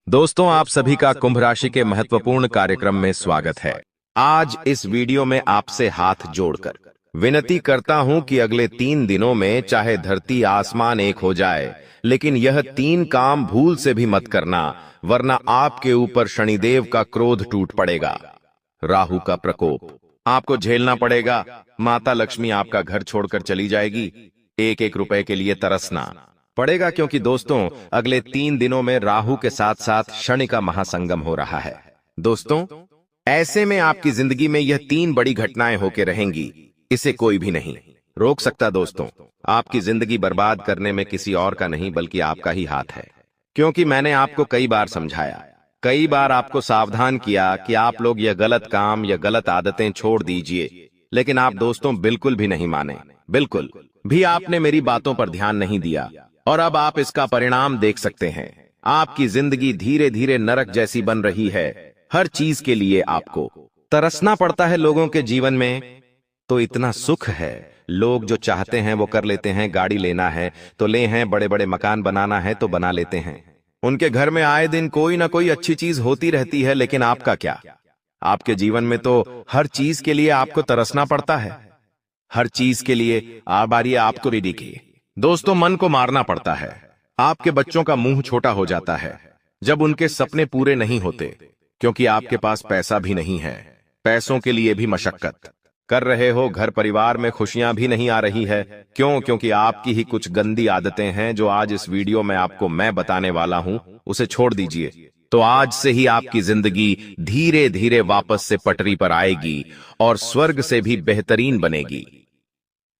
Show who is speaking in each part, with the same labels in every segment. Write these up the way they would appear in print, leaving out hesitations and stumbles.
Speaker 1: दोस्तों, आप सभी का कुंभ राशि के महत्वपूर्ण कार्यक्रम में स्वागत है। आज इस वीडियो में आपसे हाथ जोड़कर विनती करता हूं कि अगले 3 दिनों में चाहे धरती आसमान एक हो जाए, लेकिन यह 3 काम भूल से भी मत करना, वरना आपके ऊपर शनिदेव का क्रोध टूट पड़ेगा। राहु का प्रकोप आपको झेलना पड़ेगा। माता लक्ष्मी आपका घर छोड़कर चली जाएगी। एक एक रुपए के लिए तरसना पड़ेगा, क्योंकि दोस्तों अगले 3 दिनों में राहु के साथ साथ शनि का महासंगम हो रहा है। दोस्तों, ऐसे में आपकी जिंदगी में यह 3 बड़ी घटनाएं होकर रहेंगी। इसे कोई भी नहीं रोक सकता। दोस्तों, आपकी जिंदगी बर्बाद करने में किसी और का नहीं बल्कि आपका ही हाथ है। क्योंकि मैंने आपको कई बार समझाया, कई बार आपको सावधान किया कि आप लोग यह गलत काम या गलत आदतें छोड़ दीजिए, लेकिन आप दोस्तों बिल्कुल भी नहीं माने। बिल्कुल भी आपने मेरी बातों पर ध्यान नहीं दिया, और अब आप इसका परिणाम देख सकते हैं। आपकी जिंदगी धीरे धीरे नरक जैसी बन रही है। हर चीज के लिए आपको तरसना पड़ता है। लोगों के जीवन में तो इतना सुख है, लोग जो चाहते हैं वो कर लेते हैं। गाड़ी लेना है तो ले हैं, बड़े बड़े मकान बनाना है तो बना लेते हैं। उनके घर में आए दिन कोई ना कोई अच्छी चीज होती रहती है, लेकिन आपका क्या? आपके जीवन में तो हर चीज के लिए आपको तरसना पड़ता है। हर चीज के लिए बारी आपको रेडी की। दोस्तों, मन को मारना पड़ता है। आपके बच्चों का मुंह छोटा हो जाता है जब उनके सपने पूरे नहीं होते, क्योंकि आपके पास पैसा भी नहीं है। पैसों के लिए भी मशक्कत कर रहे हो। घर परिवार में खुशियां भी नहीं आ रही है। क्यों? क्योंकि आपकी ही कुछ गंदी आदतें हैं जो आज इस वीडियो में आपको मैं बताने वाला हूं। उसे छोड़ दीजिए तो आज से ही आपकी जिंदगी धीरे धीरे वापस से पटरी पर आएगी और स्वर्ग से भी बेहतरीन बनेगी।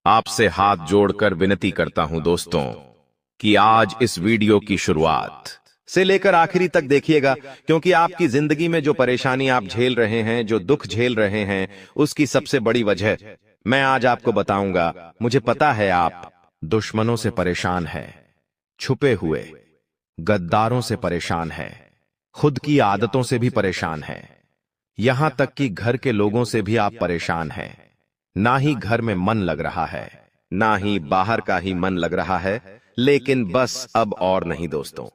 Speaker 1: आपसे हाथ जोड़कर विनती करता हूं दोस्तों कि आज इस वीडियो की शुरुआत से लेकर आखिरी तक देखिएगा, क्योंकि आपकी जिंदगी में जो परेशानी आप झेल रहे हैं, जो दुख झेल रहे हैं, उसकी सबसे बड़ी वजह मैं आज आपको बताऊंगा। मुझे पता है आप दुश्मनों से परेशान हैं, छुपे हुए गद्दारों से परेशान हैं, खुद की आदतों से भी परेशान हैं, यहां तक कि घर के लोगों से भी आप परेशान हैं। ना ही घर में मन लग रहा है, ना ही बाहर का ही मन लग रहा है। लेकिन बस अब और नहीं दोस्तों,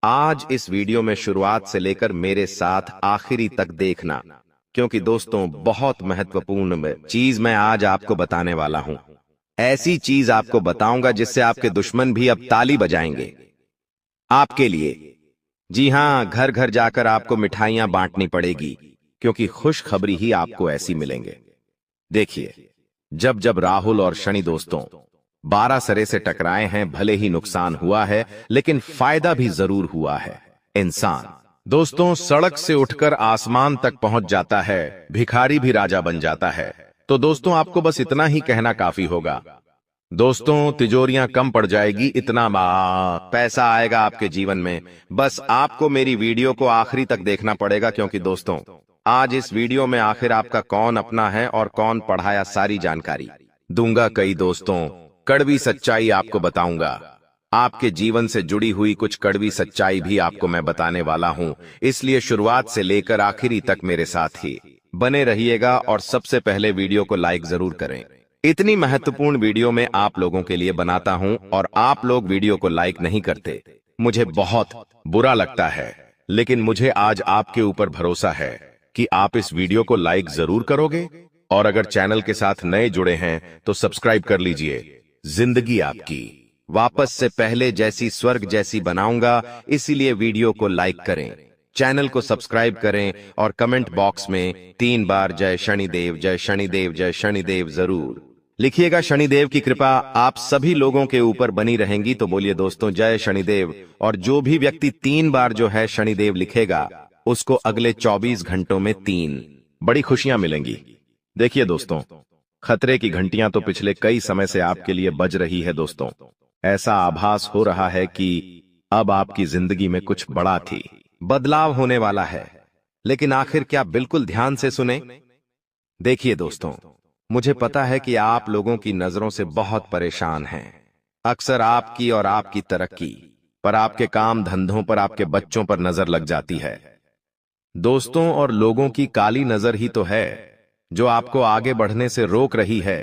Speaker 1: आज इस वीडियो में शुरुआत से लेकर मेरे साथ आखिरी तक देखना, क्योंकि दोस्तों बहुत महत्वपूर्ण चीज मैं आज आपको बताने वाला हूं। ऐसी चीज आपको बताऊंगा जिससे आपके दुश्मन भी अब ताली बजाएंगे आपके लिए। जी हां, घर घर जाकर आपको मिठाइयां बांटनी पड़ेगी, क्योंकि खुशखबरी ही आपको ऐसी मिलेंगे। देखिए, जब जब राहुल और शनि दोस्तों 12 सरे से टकराए हैं, भले ही नुकसान हुआ है लेकिन फायदा भी जरूर हुआ है। इंसान दोस्तों सड़क से उठकर आसमान तक पहुंच जाता है, भिखारी भी राजा बन जाता है। तो दोस्तों आपको बस इतना ही कहना काफी होगा। दोस्तों, तिजोरियां कम पड़ जाएगी, इतना पैसा आएगा आपके जीवन में। बस आपको मेरी वीडियो को आखिरी तक देखना पड़ेगा, क्योंकि दोस्तों आज इस वीडियो में आखिर आपका कौन अपना है और कौन पढ़ाया, सारी जानकारी दूंगा। कई दोस्तों कड़वी सच्चाई आपको बताऊंगा। आपके जीवन से जुड़ी हुई कुछ कड़वी सच्चाई भी आपको मैं बताने वाला हूं, इसलिए शुरुआत से लेकर आखिरी तक मेरे साथ ही बने रहिएगा। और सबसे पहले वीडियो को लाइक जरूर करें। इतनी महत्वपूर्ण वीडियो मैं आप लोगों के लिए बनाता हूं और आप लोग वीडियो को लाइक नहीं करते, मुझे बहुत बुरा लगता है। लेकिन मुझे आज आपके ऊपर भरोसा है कि आप इस वीडियो को लाइक जरूर करोगे, और अगर चैनल के साथ नए जुड़े हैं तो सब्सक्राइब कर लीजिए। जिंदगी आपकी वापस से पहले जैसी स्वर्ग जैसी बनाऊंगा, इसीलिए वीडियो को लाइक करें, चैनल को सब्सक्राइब करें और कमेंट बॉक्स में 3 बार जय शनिदेव, जय शनिदेव, जय शनिदेव जरूर लिखिएगा। शनिदेव की कृपा आप सभी लोगों के ऊपर बनी रहेंगी। तो बोलिए दोस्तों जय शनिदेव। और जो भी व्यक्ति 3 बार जो है शनिदेव लिखेगा, उसको अगले 24 घंटों में 3 बड़ी खुशियां मिलेंगी। देखिए दोस्तों, खतरे की घंटियां तो पिछले कई समय से आपके लिए बज रही है। दोस्तों, ऐसा आभास हो रहा है कि अब आपकी जिंदगी में कुछ बड़ा थी बदलाव होने वाला है। लेकिन आखिर क्या? बिल्कुल ध्यान से सुने। देखिए दोस्तों, मुझे पता है कि आप लोगों की नजरों से बहुत परेशान हैं। अक्सर आपकी और आपकी तरक्की पर, आपके काम धंधों पर, आपके बच्चों पर नजर लग जाती है। दोस्तों, और लोगों की काली नजर ही तो है जो आपको आगे बढ़ने से रोक रही है।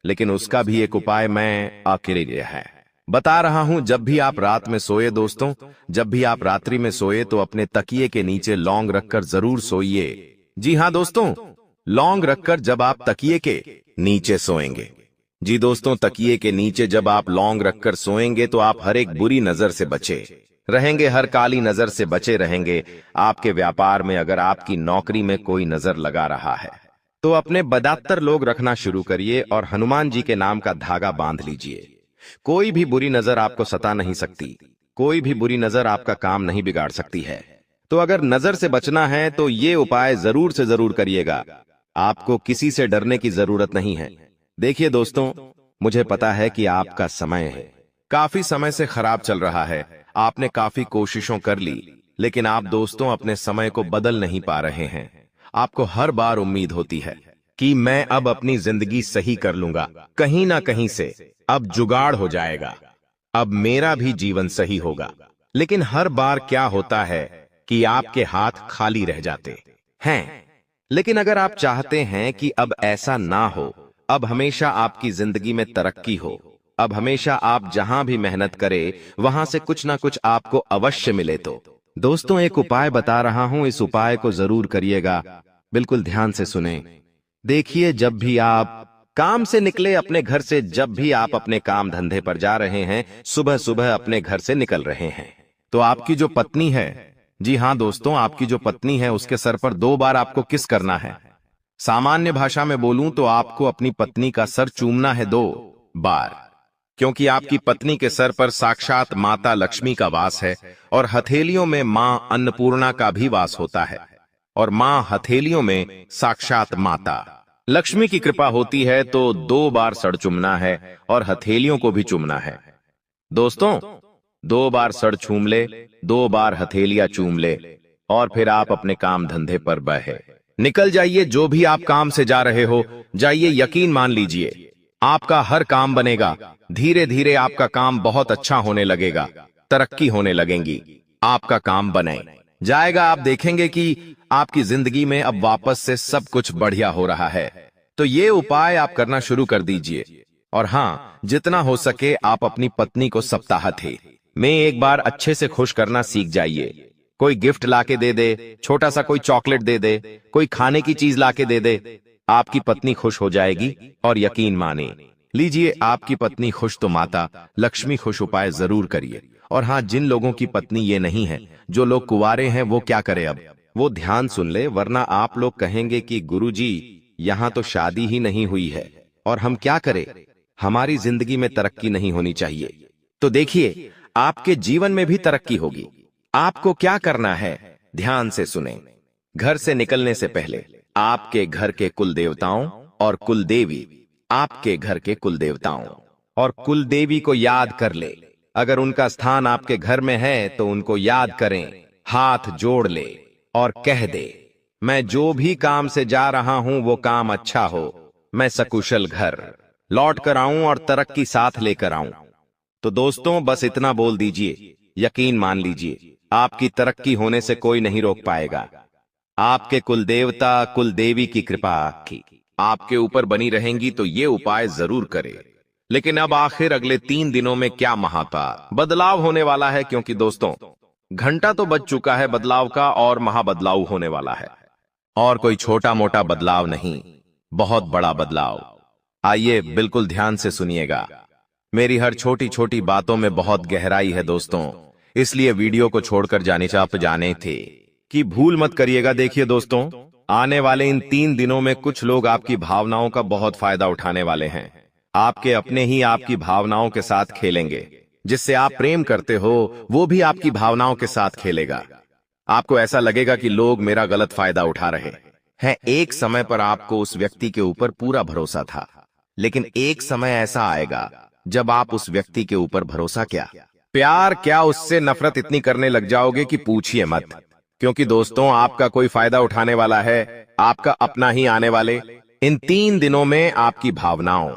Speaker 1: लेकिन उसका भी एक उपाय मैं अकेले है। बता रहा हूं, जब भी आप रात में सोए दोस्तों, जब भी आप रात्रि में सोए तो अपने तकिए के नीचे लौंग रखकर जरूर सोइए। जी हां दोस्तों, लौंग रखकर जब आप तकिए के नीचे सोएंगे, जी दोस्तों, तकिए के नीचे जब आप लौंग रखकर सोएंगे तो आप हर एक बुरी नजर से बचे रहेंगे, हर काली नजर से बचे रहेंगे। आपके व्यापार में अगर आपकी नौकरी में कोई नजर लगा रहा है तो अपने बदतर लोग रखना शुरू करिए और हनुमान जी के नाम का धागा बांध लीजिए। कोई भी बुरी नजर आपको सता नहीं सकती, कोई भी बुरी नजर आपका काम नहीं बिगाड़ सकती है। तो अगर नजर से बचना है तो ये उपाय जरूर से जरूर करिएगा। आपको किसी से डरने की जरूरत नहीं है। देखिए दोस्तों, मुझे पता है कि आपका समय है काफी समय से खराब चल रहा है, आपने काफी कोशिशों कर ली, लेकिन आप दोस्तों अपने समय को बदल नहीं पा रहे हैं। आपको हर बार उम्मीद होती है कि मैं अब अपनी जिंदगी सही कर लूंगा, कहीं ना कहीं से अब जुगाड़ हो जाएगा, अब मेरा भी जीवन सही होगा। लेकिन हर बार क्या होता है कि आपके हाथ खाली रह जाते हैं। लेकिन अगर आप चाहते हैं कि अब ऐसा ना हो, अब हमेशा आपकी जिंदगी में तरक्की हो, अब हमेशा आप जहां भी मेहनत करें वहां से कुछ ना कुछ आपको अवश्य मिले, तो दोस्तों एक उपाय बता रहा हूं, इस उपाय को जरूर करिएगा। बिल्कुल ध्यान से सुने। देखिए, जब भी आप काम से निकले अपने घर से, जब भी आप अपने काम धंधे पर जा रहे हैं, सुबह सुबह अपने घर से निकल रहे हैं, तो आपकी जो पत्नी है, जी हां दोस्तों, आपकी जो पत्नी है उसके सर पर 2 बार आपको किस करना है। सामान्य भाषा में बोलूं तो आपको अपनी पत्नी का सर चूमना है 2 बार, क्योंकि आपकी पत्नी के सर पर साक्षात माता लक्ष्मी का वास है और हथेलियों में मां अन्नपूर्णा का भी वास होता है, और मां हथेलियों में साक्षात माता लक्ष्मी की कृपा होती है। तो 2 बार सर चूमना है और हथेलियों को भी चूमना है। दोस्तों 2 बार सर चूम ले, 2 बार हथेलियां चूम ले, और फिर आप अपने काम धंधे पर बहे निकल जाइए। जो भी आप काम से जा रहे हो जाइए, यकीन मान लीजिए आपका हर काम बनेगा। धीरे धीरे आपका काम बहुत अच्छा होने लगेगा, तरक्की होने लगेंगी, आपका काम बने जाएगा। आप देखेंगे कि आपकी जिंदगी में अब वापस से सब कुछ बढ़िया हो रहा है। तो ये उपाय आप करना शुरू कर दीजिए। और हाँ, जितना हो सके आप अपनी पत्नी को सप्ताह में एक बार अच्छे से खुश करना सीख जाइए। कोई गिफ्ट लाके दे दे, छोटा सा कोई चॉकलेट दे दे, कोई खाने की चीज लाके दे दे, आपकी पत्नी खुश हो जाएगी। और यकीन माने लीजिए, आपकी पत्नी खुश तो माता लक्ष्मी खुश। उपाय जरूर करिए। और हाँ, जिन लोगों की पत्नी ये नहीं है, जो लोग कुंवारे हैं, वो क्या करे अब, वो ध्यान सुन ले, वरना आप लोग कहेंगे कि गुरुजी यहां तो शादी ही नहीं हुई है और हम क्या करें, हमारी जिंदगी में तरक्की नहीं होनी चाहिए। तो देखिए, आपके जीवन में भी तरक्की होगी। आपको क्या करना है, ध्यान से सुने। घर से निकलने से पहले आपके घर के कुल देवताओं और कुल देवी, आपके घर के कुल देवताओं और कुल देवी को याद कर ले। अगर उनका स्थान आपके घर में है तो उनको याद करें, हाथ जोड़ ले और कह दे, मैं जो भी काम से जा रहा हूं वो काम अच्छा हो, मैं सकुशल घर लौट कर आऊं और तरक्की साथ लेकर आऊं। तो दोस्तों बस इतना बोल दीजिए, यकीन मान लीजिए आपकी तरक्की होने से कोई नहीं रोक पाएगा। आपके कुल देवता कुल देवी की कृपा आपके ऊपर बनी रहेंगी। तो ये उपाय जरूर करें। लेकिन अब आखिर अगले 3 दिनों में क्या महाता बदलाव होने वाला है, क्योंकि दोस्तों घंटा तो बज चुका है बदलाव का और महाबदलाव होने वाला है। और कोई छोटा मोटा बदलाव नहीं, बहुत बड़ा बदलाव। आइए बिल्कुल ध्यान से सुनिएगा। मेरी हर छोटी छोटी बातों में बहुत गहराई है दोस्तों, इसलिए वीडियो को छोड़कर जाने थे कि भूल मत करिएगा। देखिए दोस्तों, आने वाले इन 3 दिनों में कुछ लोग आपकी भावनाओं का बहुत फायदा उठाने वाले हैं। आपके अपने ही आपकी भावनाओं के साथ खेलेंगे। जिससे आप प्रेम करते हो वो भी आपकी भावनाओं के साथ खेलेगा। आपको ऐसा लगेगा कि लोग मेरा गलत फायदा उठा रहे हैं। एक समय पर आपको उस व्यक्ति के ऊपर पूरा भरोसा था, लेकिन एक समय ऐसा आएगा जब आप उस व्यक्ति के ऊपर भरोसा क्या, प्यार क्या, उससे नफरत इतनी करने लग जाओगे कि पूछिए मत। क्योंकि दोस्तों आपका कोई फायदा उठाने वाला है, आपका अपना ही आने वाले। इन 3 दिनों में आपकी भावनाओं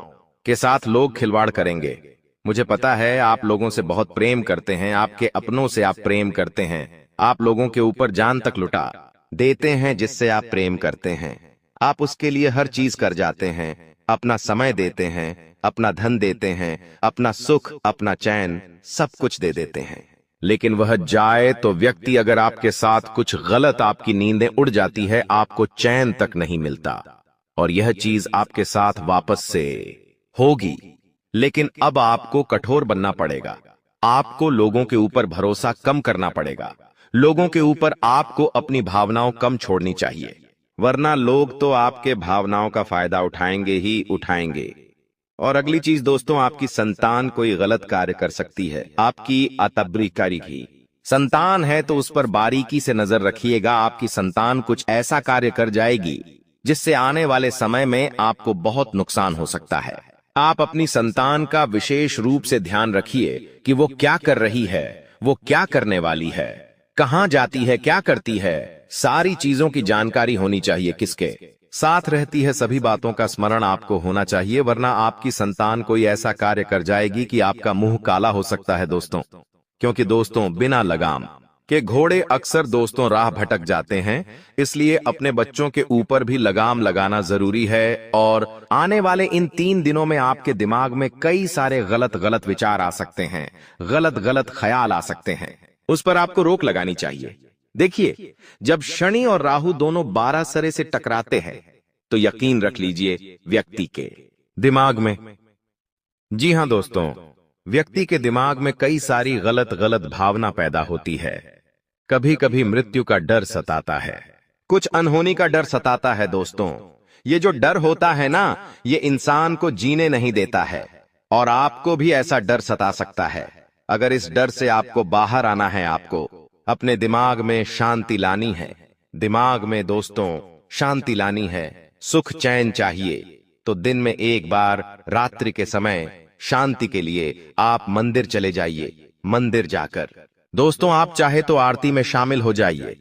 Speaker 1: के साथ लोग खिलवाड़ करेंगे। मुझे पता है आप लोगों से बहुत प्रेम करते हैं, आपके अपनों से आप प्रेम करते हैं, आप लोगों के ऊपर जान तक लुटा देते हैं जिससे आप प्रेम करते हैं। आप उसके लिए हर चीज कर जाते हैं, अपना समय देते हैं, अपना धन देते हैं, अपना सुख, अपना चैन, सब कुछ दे देते हैं। लेकिन वह जाए तो व्यक्ति अगर आपके साथ कुछ गलत, आपकी नींदें उड़ जाती है, आपको चैन तक नहीं मिलता, और यह चीज आपके साथ वापस से होगी। लेकिन अब आपको कठोर बनना पड़ेगा। आपको लोगों के ऊपर भरोसा कम करना पड़ेगा। लोगों के ऊपर आपको अपनी भावनाओं कम छोड़नी चाहिए, वरना लोग तो आपके भावनाओं का फायदा उठाएंगे ही उठाएंगे। और अगली चीज दोस्तों, आपकी संतान कोई गलत कार्य कर सकती है, आपकी अतबरी करेगी। संतान है तो उस पर बारीकी से नजर रखिएगा। आपकी संतान कुछ ऐसा कार्य कर जाएगी जिससे आने वाले समय में आपको बहुत नुकसान हो सकता है। आप अपनी संतान का विशेष रूप से ध्यान रखिए कि वो क्या कर रही है, वो क्या करने वाली है, कहां जाती है, क्या करती है। सारी चीजों की जानकारी होनी चाहिए। किसके साथ रहती है, सभी बातों का स्मरण आपको होना चाहिए, वरना आपकी संतान कोई ऐसा कार्य कर जाएगी कि आपका मुंह काला हो सकता है दोस्तों। क्योंकि दोस्तों, बिना लगाम के घोड़े अक्सर दोस्तों राह भटक जाते हैं, इसलिए अपने बच्चों के ऊपर भी लगाम लगाना जरूरी है। और आने वाले इन 3 दिनों में आपके दिमाग में कई सारे गलत गलत विचार आ सकते हैं, गलत गलत ख्याल आ सकते हैं, उस पर आपको रोक लगानी चाहिए। देखिए, जब शनि और राहु दोनों 12 सरे से टकराते हैं तो यकीन रख लीजिए व्यक्ति के दिमाग में, जी हां दोस्तों, व्यक्ति के दिमाग में कई सारी गलत गलत भावना पैदा होती है। कभी कभी मृत्यु का डर सताता है, कुछ अनहोनी का डर सताता है दोस्तों। ये जो डर होता है ना, ये इंसान को जीने नहीं देता है, और आपको भी ऐसा डर सता सकता है। अगर इस डर से आपको बाहर आना है, आपको अपने दिमाग में शांति लानी है। दिमाग में दोस्तों शांति लानी है, सुख चैन चाहिए, तो दिन में एक बार रात्रि के समय शांति के लिए आप मंदिर चले जाइए। मंदिर जाकर दोस्तों आप चाहे तो आरती में शामिल हो जाइए।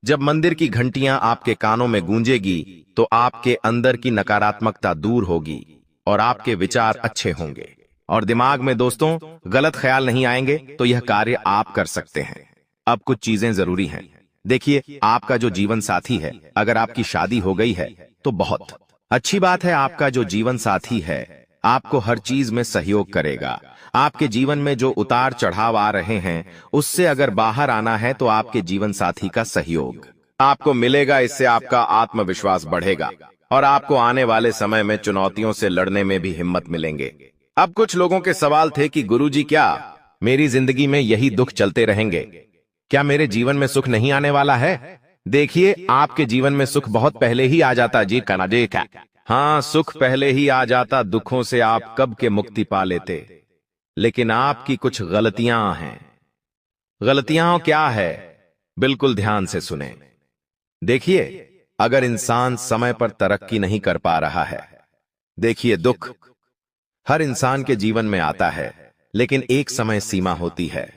Speaker 1: जब मंदिर की घंटियां आपके कानों में गूंजेगी तो आपके अंदर की नकारात्मकता दूर होगी और आपके विचार अच्छे होंगे, और दिमाग में दोस्तों गलत ख्याल नहीं आएंगे, तो यह कार्य आप कर सकते हैं। अब कुछ चीजें जरूरी हैं। देखिए, आपका जो जीवन साथी है, अगर आपकी शादी हो गई है तो बहुत अच्छी बात है। आपका जो जीवन साथी है आपको हर चीज में सहयोग करेगा। आपके जीवन में जो उतार चढ़ाव आ रहे हैं, उससे अगर बाहर आना है तो आपके जीवन साथी का सहयोग आपको मिलेगा। इससे आपका आत्मविश्वास बढ़ेगा और आपको आने वाले समय में चुनौतियों से लड़ने में भी हिम्मत मिलेंगे। अब कुछ लोगों के सवाल थे कि गुरुजी, क्या मेरी जिंदगी में यही दुख चलते रहेंगे? क्या मेरे जीवन में सुख नहीं आने वाला है? देखिए, आपके जीवन में सुख बहुत पहले ही आ जाता। जी कहना जी क्या? हाँ, सुख पहले ही आ जाता, दुखों से आप कब के मुक्ति पा लेते। लेकिन आपकी कुछ गलतियां हैं। गलतियां क्या है? बिल्कुल ध्यान से सुने। देखिए, अगर इंसान समय पर तरक्की नहीं कर पा रहा है, देखिए, दुख हर इंसान के जीवन में आता है, लेकिन एक समय सीमा होती है।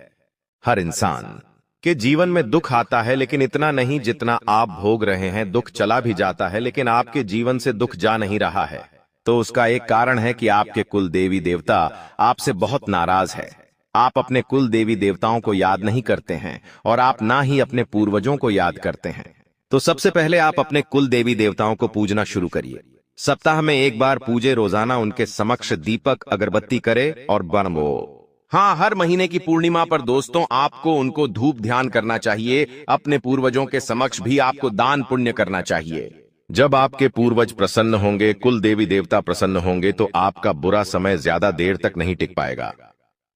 Speaker 1: हर इंसान के जीवन में दुख आता है, लेकिन इतना नहीं जितना आप भोग रहे हैं। दुख चला भी जाता है, लेकिन आपके जीवन से दुख जा नहीं रहा है, तो उसका एक कारण है कि आपके कुल देवी देवता आपसे बहुत नाराज है। आप अपने कुल देवी देवताओं को याद नहीं करते हैं, और आप ना ही अपने पूर्वजों को याद करते हैं। तो सबसे पहले आप अपने कुल देवी देवताओं को पूजना शुरू करिए। सप्ताह में एक बार पूजे, रोजाना उनके समक्ष दीपक अगरबत्ती करे और बनवो। हाँ, हर महीने की पूर्णिमा पर दोस्तों आपको उनको धूप ध्यान करना चाहिए। अपने पूर्वजों के समक्ष भी आपको दान पुण्य करना चाहिए। जब आपके पूर्वज प्रसन्न होंगे, कुल देवी देवता प्रसन्न होंगे, तो आपका बुरा समय ज्यादा देर तक नहीं टिक पाएगा।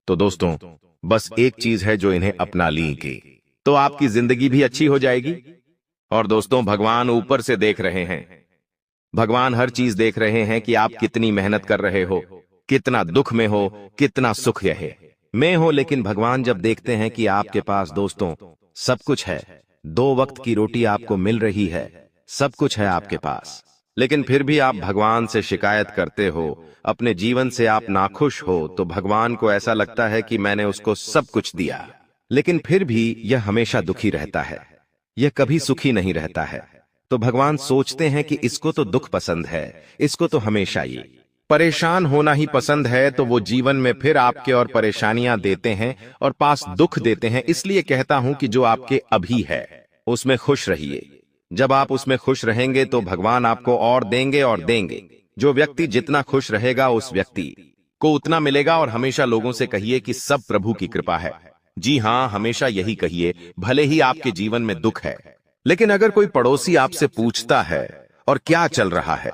Speaker 1: तो दोस्तों, बस एक चीज है जो इन्हें अपना लीजिए, तो आपकी जिंदगी भी अच्छी हो जाएगी। और दोस्तों, भगवान ऊपर से देख रहे हैं। भगवान हर चीज देख रहे हैं कि आप कितनी मेहनत कर रहे हो, कितना दुख में हो, कितना सुख में हो। लेकिन भगवान जब देखते हैं कि आपके पास दोस्तों सब कुछ है, 2 वक्त की रोटी आपको मिल रही है, सब कुछ है आपके पास, लेकिन फिर भी आप भगवान से शिकायत करते हो, अपने जीवन से आप नाखुश हो, तो भगवान को ऐसा लगता है कि मैंने उसको सब कुछ दिया, लेकिन फिर भी यह हमेशा दुखी रहता है, यह कभी सुखी नहीं रहता है। तो भगवान सोचते हैं कि इसको तो दुख पसंद है, इसको तो हमेशा ये परेशान होना ही पसंद है, तो वो जीवन में फिर आपके और परेशानियां देते हैं और पास दुख देते हैं। इसलिए कहता हूं कि जो आपके अभी है उसमें खुश रहिए। जब आप उसमें खुश रहेंगे तो भगवान आपको और देंगे और देंगे। जो व्यक्ति जितना खुश रहेगा, उस व्यक्ति को उतना मिलेगा और हमेशा लोगों से कहिए कि सब प्रभु की कृपा है। जी हां, हमेशा यही कहिए, भले ही आपके जीवन में दुख है। लेकिन अगर कोई पड़ोसी आपसे पूछता है और क्या चल रहा है,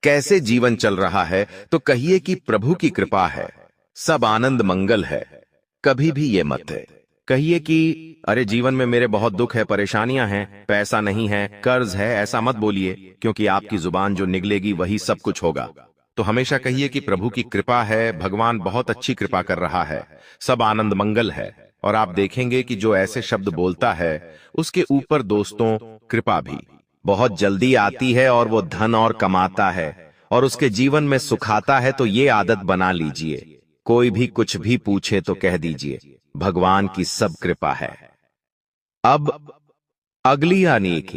Speaker 1: कैसे जीवन चल रहा है, तो कहिए कि प्रभु की कृपा है, सब आनंद मंगल है। कभी भी ये मत कहिए कि अरे जीवन में मेरे बहुत दुख है, परेशानियां हैं, पैसा नहीं है, कर्ज है। ऐसा मत बोलिए, क्योंकि आपकी जुबान जो निकलेगी वही सब कुछ होगा। तो हमेशा कहिए कि प्रभु की कृपा है, भगवान बहुत अच्छी कृपा कर रहा है, सब आनंद मंगल है। और आप देखेंगे कि जो ऐसे शब्द बोलता है उसके ऊपर दोस्तों कृपा भी बहुत जल्दी आती है और वो धन और कमाता है और उसके जीवन में सुखाता है। तो ये आदत बना लीजिए, कोई भी कुछ भी पूछे तो कह दीजिए भगवान की सब कृपा है। अब अगली अनेक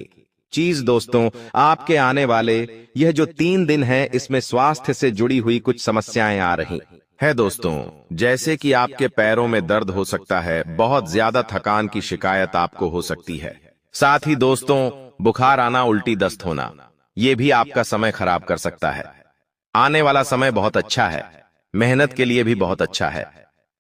Speaker 1: चीज दोस्तों, आपके आने वाले यह जो 3 दिन है इसमें स्वास्थ्य से जुड़ी हुई कुछ समस्याएं आ रही है दोस्तों। जैसे कि आपके पैरों में दर्द हो सकता है, बहुत ज्यादा थकान की शिकायत आपको हो सकती है, साथ ही दोस्तों बुखार आना, उल्टी दस्त होना, यह भी आपका समय खराब कर सकता है। आने वाला समय बहुत अच्छा है, मेहनत के लिए भी बहुत अच्छा है,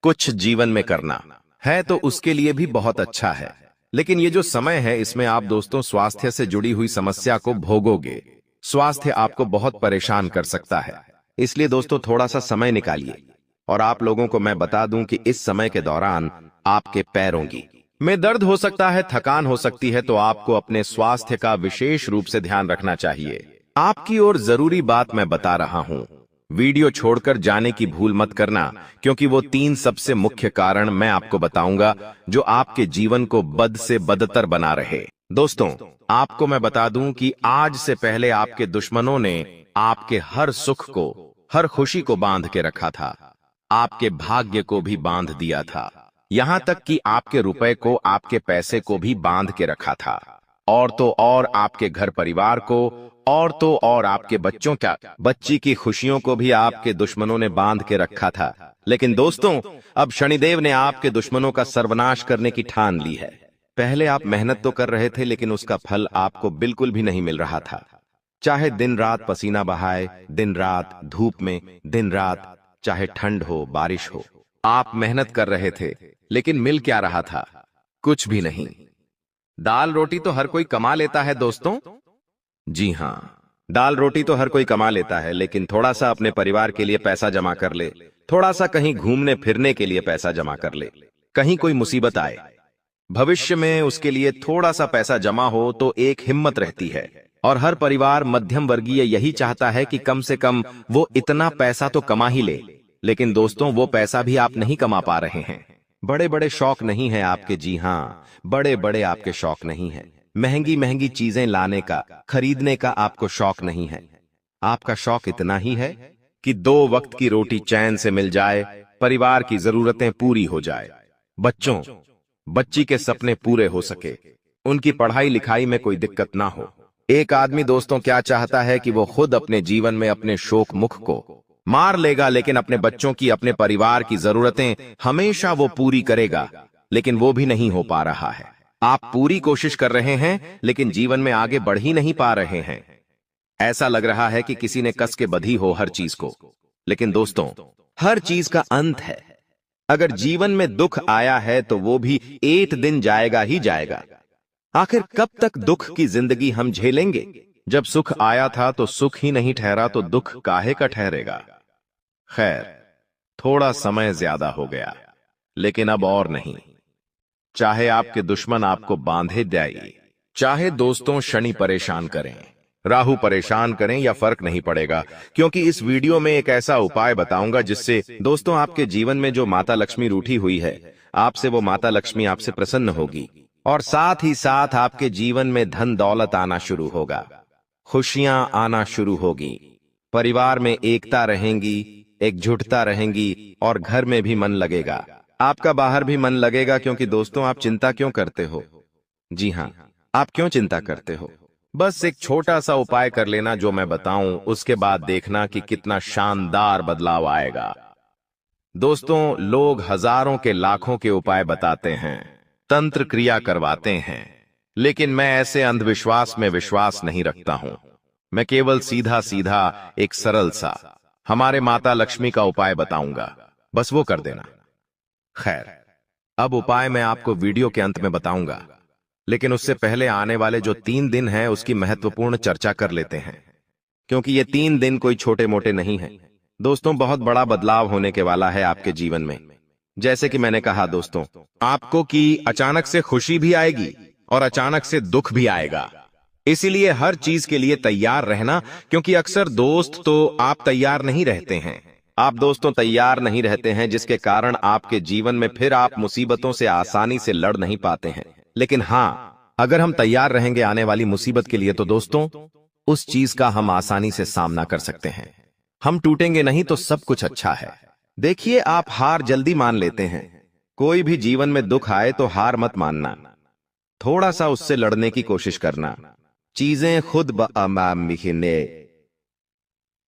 Speaker 1: कुछ जीवन में करना है तो उसके लिए भी बहुत अच्छा है। लेकिन ये जो समय है इसमें आप दोस्तों स्वास्थ्य से जुड़ी हुई समस्या को भोगोगे। स्वास्थ्य आपको बहुत परेशान कर सकता है, इसलिए दोस्तों थोड़ा सा समय निकालिए। और आप लोगों को मैं बता दूं कि इस समय के दौरान आपके पैरों में दर्द हो सकता है, थकान हो सकती है, तो आपको अपने स्वास्थ्य का विशेष रूप से ध्यान रखना चाहिए। आपकी और जरूरी बात मैं बता रहा हूं, वीडियो छोड़कर जाने की भूल मत करना, क्योंकि वो 3 सबसे मुख्य कारण मैं आपको बताऊंगा जो आपके जीवन को बद से बदतर बना रहे। दोस्तों आपको मैं बता दूं कि आज से पहले आपके दुश्मनों ने आपके हर सुख को, हर खुशी को बांध के रखा था, आपके भाग्य को भी बांध दिया था, यहां तक कि आपके रुपए को, आपके पैसे को भी बांध के रखा था, और तो और आपके घर परिवार को, और तो और आपके बच्ची की खुशियों को भी आपके दुश्मनों ने बांध के रखा था। लेकिन दोस्तों अब शनिदेव ने आपके दुश्मनों का सर्वनाश करने की ठान ली है। पहले आप मेहनत तो कर रहे थे, लेकिन उसका फल आपको बिल्कुल भी नहीं मिल रहा था। चाहे दिन रात पसीना बहाए, दिन रात धूप में, दिन रात चाहे ठंड हो बारिश हो, आप मेहनत कर रहे थे, लेकिन मिल क्या रहा था? कुछ भी नहीं। दाल रोटी तो हर कोई कमा लेता है दोस्तों। जी हां, दाल रोटी तो हर कोई कमा लेता है, लेकिन थोड़ा सा अपने परिवार के लिए पैसा जमा कर ले, थोड़ा सा कहीं घूमने फिरने के लिए पैसा जमा कर ले, कहीं कोई मुसीबत आए, भविष्य में उसके लिए थोड़ा सा पैसा जमा हो तो एक हिम्मत रहती है। और हर परिवार मध्यम वर्गीय यही चाहता है कि कम से कम वो इतना पैसा तो कमा ही ले। लेकिन दोस्तों वो पैसा भी आप नहीं कमा पा रहे हैं। बड़े बड़े शौक नहीं है आपके, जी हां, बड़े बड़े आपके शौक नहीं है। महंगी महंगी चीजें लाने का, खरीदने का आपको शौक नहीं है। आपका शौक इतना ही है कि 2 वक्त की रोटी चैन से मिल जाए, परिवार की जरूरतें पूरी हो जाए, बच्ची के सपने पूरे हो सके, उनकी पढ़ाई लिखाई में कोई दिक्कत ना हो। एक आदमी दोस्तों क्या चाहता है कि वो खुद अपने जीवन में अपने शोक मुख को मार लेगा, लेकिन अपने बच्चों की, अपने परिवार की जरूरतें हमेशा वो पूरी करेगा, लेकिन वो भी नहीं हो पा रहा है। आप पूरी कोशिश कर रहे हैं, लेकिन जीवन में आगे बढ़ ही नहीं पा रहे हैं। ऐसा लग रहा है कि किसी ने कस के बधी हो हर चीज को। लेकिन दोस्तों हर चीज का अंत है। अगर जीवन में दुख आया है तो वो भी एक दिन जाएगा ही जाएगा। आखिर कब तक दुख की जिंदगी हम झेलेंगे? जब सुख आया था तो सुख ही नहीं ठहरा, तो दुख काहे का ठहरेगा? खैर, थोड़ा समय ज्यादा हो गया, लेकिन अब और नहीं। चाहे आपके दुश्मन आपको बांधे जाए, चाहे दोस्तों शनि परेशान करें, राहु परेशान करें, या फर्क नहीं पड़ेगा, क्योंकि इस वीडियो में एक ऐसा उपाय बताऊंगा जिससे दोस्तों आपके जीवन में जो माता लक्ष्मी रूठी हुई है, आपसे वो माता लक्ष्मी आपसे प्रसन्न होगी, और साथ ही साथ आपके जीवन में धन दौलत आना शुरू होगा, खुशियां आना शुरू होगी, परिवार में एकता रहेंगी, एकजुटता रहेंगी, और घर में भी मन लगेगा, आपका बाहर भी मन लगेगा। क्योंकि दोस्तों आप चिंता क्यों करते हो? जी हां, आप क्यों चिंता करते हो? बस एक छोटा सा उपाय कर लेना जो मैं बताऊं, उसके बाद देखना कि कितना शानदार बदलाव आएगा। दोस्तों लोग हजारों के लाखों के उपाय बताते हैं, तंत्र क्रिया करवाते हैं, लेकिन मैं ऐसे अंधविश्वास में विश्वास नहीं रखता हूं। मैं केवल सीधा सीधा एक सरल सा हमारे माता लक्ष्मी का उपाय बताऊंगा, बस वो कर देना। खैर, अब उपाय मैं आपको वीडियो के अंत में बताऊंगा, लेकिन उससे पहले आने वाले जो 3 दिन हैं उसकी महत्वपूर्ण चर्चा कर लेते हैं, क्योंकि ये 3 दिन कोई छोटे मोटे नहीं हैं। दोस्तों, बहुत बड़ा बदलाव होने के वाला है आपके जीवन में। जैसे कि मैंने कहा दोस्तों, आपको कि अचानक से खुशी भी आएगी और अचानक से दुख भी आएगा। इसीलिए हर चीज के लिए तैयार रहना, क्योंकि अक्सर दोस्त तो आप तैयार नहीं रहते हैं। आप दोस्तों तैयार नहीं रहते हैं, जिसके कारण आपके जीवन में फिर आप मुसीबतों से आसानी से लड़ नहीं पाते हैं। लेकिन हाँ, अगर हम तैयार रहेंगे आने वाली मुसीबत के लिए, तो दोस्तों उस चीज का हम आसानी से सामना कर सकते हैं। हम टूटेंगे नहीं तो सब कुछ अच्छा है। देखिए, आप हार जल्दी मान लेते हैं। कोई भी जीवन में दुख आए तो हार मत मानना, थोड़ा सा उससे लड़ने की कोशिश करना। चीजें खुद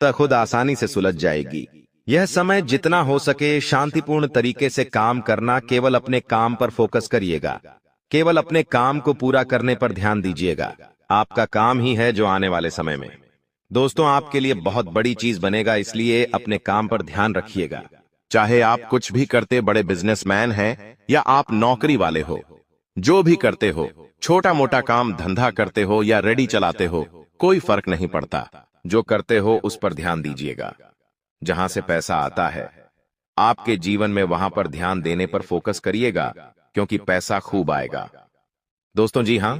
Speaker 1: खुद आसानी से सुलझ जाएगी। यह समय जितना हो सके शांतिपूर्ण तरीके से काम करना, केवल अपने काम पर फोकस करिएगा, केवल अपने काम को पूरा करने पर ध्यान दीजिएगा। आपका काम ही है जो आने वाले समय में दोस्तों आपके लिए बहुत बड़ी चीज बनेगा, इसलिए अपने काम पर ध्यान रखिएगा। चाहे आप कुछ भी करते, बड़े बिजनेसमैन हैं या आप नौकरी वाले हो, जो भी करते हो, छोटा मोटा काम धंधा करते हो या रेडी चलाते हो, कोई फर्क नहीं पड़ता। जो करते हो उस पर ध्यान दीजिएगा। जहां से पैसा आता है आपके जीवन में, वहां पर ध्यान देने पर फोकस करिएगा, क्योंकि पैसा खूब आएगा। दोस्तों जी हां,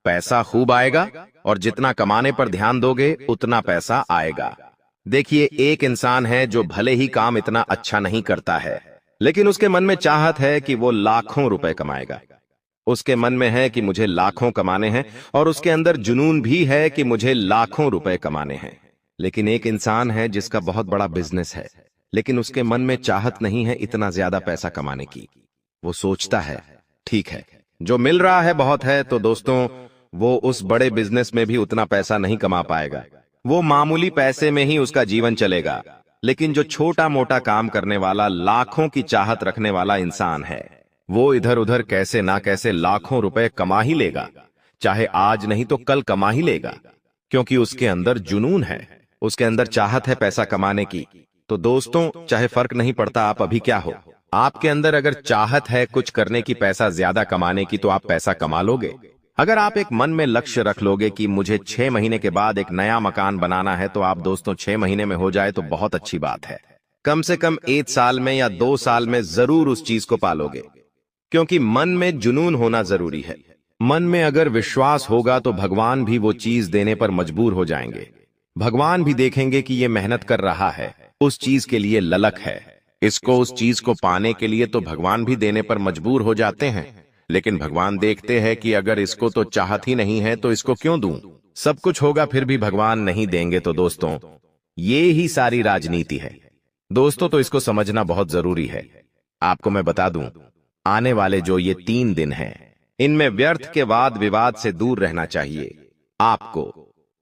Speaker 1: पैसा खूब आएगा और जितना कमाने पर ध्यान दोगे उतना पैसा आएगा। देखिए, एक इंसान है जो भले ही काम इतना अच्छा नहीं करता है, लेकिन उसके मन में चाहत है कि वो लाखों रुपए कमाएगा। उसके मन में है कि मुझे लाखों कमाने हैं, और उसके अंदर जुनून भी है कि मुझे लाखों रुपए कमाने हैं। लेकिन एक इंसान है जिसका बहुत बड़ा बिजनेस है, लेकिन उसके मन में चाहत नहीं है इतना ज्यादा पैसा कमाने की। वो सोचता है, ठीक है, जो मिल रहा है बहुत है, तो दोस्तों वो उस बड़े बिजनेस में भी उतना पैसा नहीं कमा पाएगा। वो मामूली पैसे में ही उसका जीवन चलेगा। लेकिन जो छोटा मोटा काम करने वाला, लाखों की चाहत रखने वाला इंसान है, वो इधर उधर कैसे ना कैसे लाखों रुपए कमा ही लेगा। चाहे आज नहीं तो कल कमा ही लेगा, क्योंकि उसके अंदर जुनून है, उसके अंदर चाहत है पैसा कमाने की। तो दोस्तों, चाहे फर्क नहीं पड़ता आप अभी क्या हो, आपके अंदर अगर चाहत है कुछ करने की, पैसा ज्यादा कमाने की, तो आप पैसा कमा लोगे। अगर आप एक मन में लक्ष्य रख लोगे कि मुझे 6 महीने के बाद एक नया मकान बनाना है, तो आप दोस्तों 6 महीने में हो जाए तो बहुत अच्छी बात है। कम से कम 1 साल में या 2 साल में जरूर उस चीज को पालोगे, क्योंकि मन में जुनून होना जरूरी है। मन में अगर विश्वास होगा तो भगवान भी वो चीज देने पर मजबूर हो जाएंगे। भगवान भी देखेंगे कि ये मेहनत कर रहा है, उस चीज के लिए ललक है, इसको उस चीज को पाने के लिए, तो भगवान भी देने पर मजबूर हो जाते हैं। लेकिन भगवान देखते हैं कि अगर इसको तो चाहत ही नहीं है तो इसको क्यों दूं। सब कुछ होगा फिर भी भगवान नहीं देंगे। तो दोस्तों, ये ही सारी राजनीति है दोस्तों, तो इसको समझना बहुत जरूरी है। आपको मैं बता दूं, आने वाले जो ये 3 दिन हैं, इनमें व्यर्थ के वाद विवाद से दूर रहना चाहिए आपको,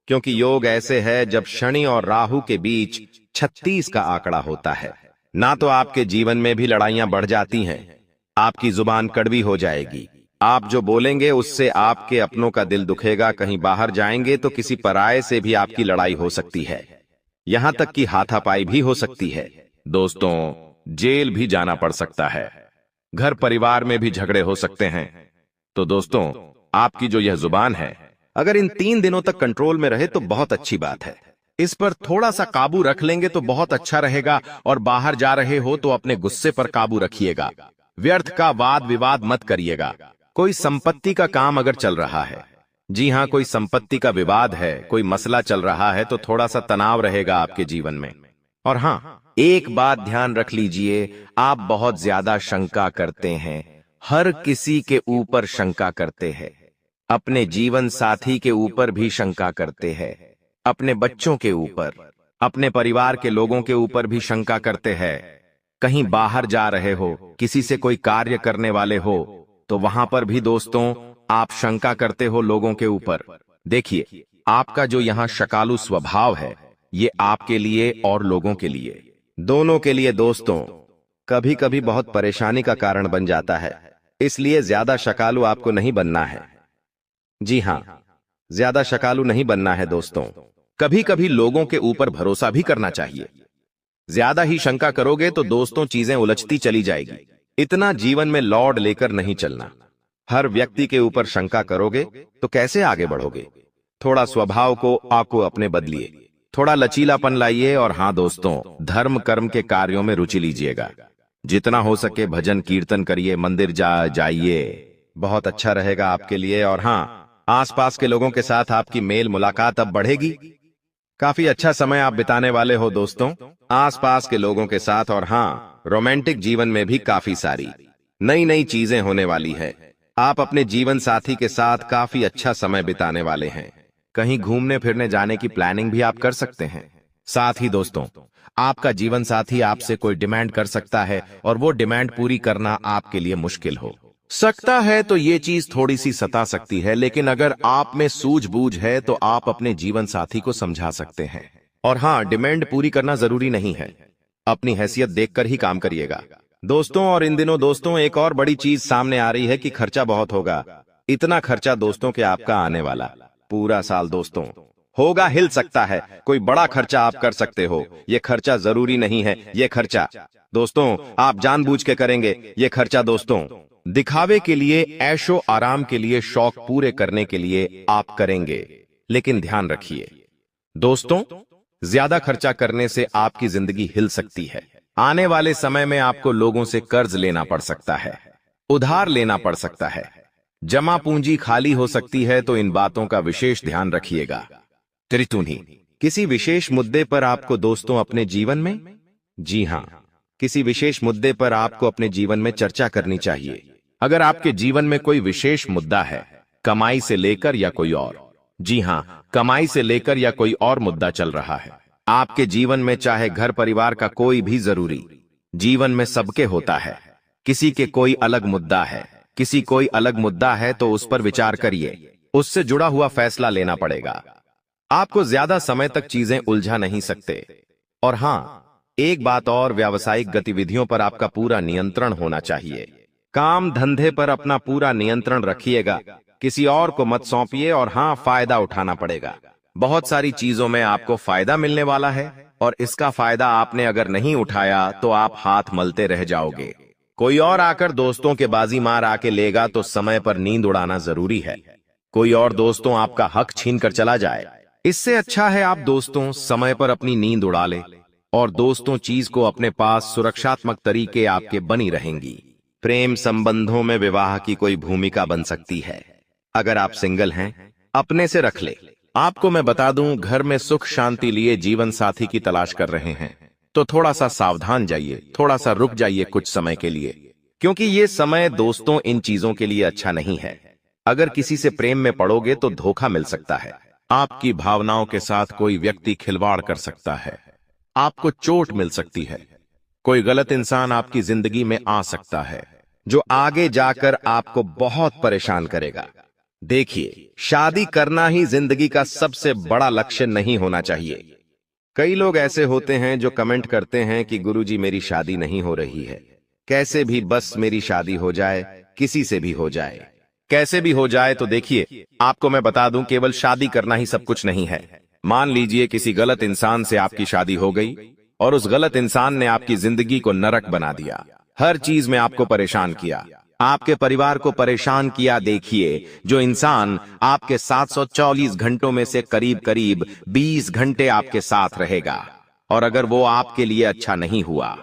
Speaker 1: क्योंकि योग ऐसे है जब शनि और राहु के बीच 36 का आंकड़ा होता है। ना तो आपके जीवन में भी लड़ाइयां बढ़ जाती हैं, आपकी जुबान कड़वी हो जाएगी, आप जो बोलेंगे उससे आपके अपनों का दिल दुखेगा। कहीं बाहर जाएंगे तो किसी पराये से भी आपकी लड़ाई हो सकती है, यहां तक कि हाथापाई भी हो सकती है। दोस्तों, जेल भी जाना पड़ सकता है, घर परिवार में भी झगड़े हो सकते हैं। तो दोस्तों, आपकी जो यह जुबान है, अगर इन 3 दिनों तक कंट्रोल में रहे तो बहुत अच्छी बात है। इस पर थोड़ा सा काबू रख लेंगे तो बहुत अच्छा रहेगा। और बाहर जा रहे हो तो अपने गुस्से पर काबू रखिएगा, व्यर्थ का वाद विवाद मत करिएगा। कोई संपत्ति का काम अगर चल रहा है, जी हां, कोई संपत्ति का विवाद है, कोई मसला चल रहा है, तो थोड़ा सा तनाव रहेगा आपके जीवन में। और हां, एक बात ध्यान रख लीजिए, आप बहुत ज्यादा शंका करते हैं, हर किसी के ऊपर शंका करते हैं, अपने जीवन साथी के ऊपर भी शंका करते हैं, अपने बच्चों के ऊपर, अपने परिवार के लोगों के ऊपर भी शंका करते हैं। कहीं बाहर जा रहे हो, किसी से कोई कार्य करने वाले हो, तो वहां पर भी दोस्तों आप शंका करते हो लोगों के ऊपर। देखिए, आपका जो यहां शकालू स्वभाव है, ये आपके लिए और लोगों के लिए, दोनों के लिए दोस्तों कभी कभी बहुत परेशानी का कारण बन जाता है। इसलिए ज्यादा शकालू आपको नहीं बनना है। जी हां, ज्यादा शकालू नहीं बनना है दोस्तों। कभी कभी लोगों के ऊपर भरोसा भी करना चाहिए। ज्यादा ही शंका करोगे तो दोस्तों चीजें उलझती चली जाएगी। इतना जीवन में लौड लेकर नहीं चलना। हर व्यक्ति के ऊपर शंका करोगे तो कैसे आगे बढ़ोगे। थोड़ा स्वभाव को आपको अपने बदलिए, थोड़ा लचीलापन लाइए, और हाँ दोस्तों, धर्म कर्म के कार्यों में रुचि लीजिएगा। जितना हो सके भजन कीर्तन करिए, मंदिर जाइए, बहुत अच्छा रहेगा आपके लिए। और हाँ, आसपास के लोगों के साथ आपकी मेल मुलाकात अब बढ़ेगी। काफी अच्छा समय आप बिताने वाले हो दोस्तों आसपास के लोगों के साथ। और हाँ, रोमांटिक जीवन में भी काफी सारी नई नई चीजें होने वाली है। आप अपने जीवन साथी के साथ काफी अच्छा समय बिताने वाले हैं। कहीं घूमने फिरने जाने की प्लानिंग भी आप कर सकते हैं। साथ ही दोस्तों, आपका जीवन साथी आपसे कोई डिमांड कर सकता है और वो डिमांड पूरी करना आपके लिए मुश्किल हो सकता है, तो ये चीज थोड़ी सी सता सकती है। लेकिन अगर आप में सूझबूझ है तो आप अपने जीवन साथी को समझा सकते हैं। और हाँ, डिमांड पूरी करना जरूरी नहीं है, अपनी हैसियत देखकर ही काम करिएगा दोस्तों। और इन दिनों दोस्तों एक और बड़ी चीज सामने आ रही है कि खर्चा बहुत होगा। इतना खर्चा दोस्तों के आपका आने वाला पूरा साल दोस्तों होगा, हिल सकता है। कोई बड़ा खर्चा आप कर सकते हो, ये खर्चा जरूरी नहीं है। ये खर्चा दोस्तों आप जानबूझ के करेंगे। ये खर्चा दोस्तों दिखावे के लिए, ऐशो आराम के लिए, शौक पूरे करने के लिए आप करेंगे। लेकिन ध्यान रखिए दोस्तों, ज्यादा खर्चा करने से आपकी जिंदगी हिल सकती है। आने वाले समय में आपको लोगों से कर्ज लेना पड़ सकता है, उधार लेना पड़ सकता है, जमा पूंजी खाली हो सकती है। तो इन बातों का विशेष ध्यान रखिएगा। त्रितुनी, किसी विशेष मुद्दे पर आपको दोस्तों अपने जीवन में, जी हां, किसी विशेष मुद्दे पर आपको अपने जीवन में चर्चा करनी चाहिए। अगर आपके जीवन में कोई विशेष मुद्दा है, कमाई से लेकर या कोई और, जी हां, कमाई से लेकर या कोई और मुद्दा चल रहा है आपके जीवन में, चाहे घर परिवार का कोई भी, जरूरी जीवन में सबके होता है। किसी के कोई अलग मुद्दा है, किसी कोई अलग मुद्दा है, तो उस पर विचार करिए, उससे जुड़ा हुआ फैसला लेना पड़ेगा। आपको ज्यादा समय तक चीजें उलझा नहीं सकते। और हां, एक बात और, व्यावसायिक गतिविधियों पर आपका पूरा नियंत्रण होना चाहिए। काम धंधे पर अपना पूरा नियंत्रण रखिएगा, किसी और को मत सौंपिए। और हां, फायदा उठाना पड़ेगा। बहुत सारी चीजों में आपको फायदा मिलने वाला है, और इसका फायदा आपने अगर नहीं उठाया तो आप हाथ मलते रह जाओगे। कोई और आकर दोस्तों के बाजी मार आके लेगा तो समय पर नींद उड़ाना जरूरी है। कोई और दोस्तों आपका हक छीन कर चला जाए, इससे अच्छा है आप दोस्तों समय पर अपनी नींद उड़ा ले। और दोस्तों चीज को अपने पास सुरक्षात्मक तरीके आपके बनी रहेंगी। प्रेम संबंधों में विवाह की कोई भूमिका बन सकती है। अगर आप सिंगल हैं, अपने से रख ले। आपको मैं बता दूं, घर में सुख शांति लिए जीवन साथी की तलाश कर रहे हैं तो थोड़ा सा सावधान जाइए, थोड़ा सा रुक जाइए कुछ समय के लिए, क्योंकि ये समय दोस्तों इन चीजों के लिए अच्छा नहीं है। अगर किसी से प्रेम में पड़ोगे तो धोखा मिल सकता है। आपकी भावनाओं के साथ कोई व्यक्ति खिलवाड़ कर सकता है, आपको चोट मिल सकती है। कोई गलत इंसान आपकी जिंदगी में आ सकता है जो आगे जाकर आपको बहुत परेशान करेगा। देखिए, शादी करना ही जिंदगी का सबसे बड़ा लक्ष्य नहीं होना चाहिए। कई लोग ऐसे होते हैं जो कमेंट करते हैं कि गुरुजी मेरी शादी नहीं हो रही है, कैसे भी बस मेरी शादी हो जाए, किसी से भी हो जाए, कैसे भी हो जाए। तो देखिए, आपको मैं बता दूं, केवल शादी करना ही सब कुछ नहीं है। मान लीजिए किसी गलत इंसान से आपकी शादी हो गई और उस गलत इंसान ने आपकी जिंदगी को नरक बना दिया, हर चीज में आपको परेशान किया, आपके परिवार को परेशान किया। देखिए, जो इंसान आपके 740 घंटों में से करीब करीब 20 घंटे आपके साथ रहेगा, और अगर वो आपके लिए अच्छा नहीं हुआ,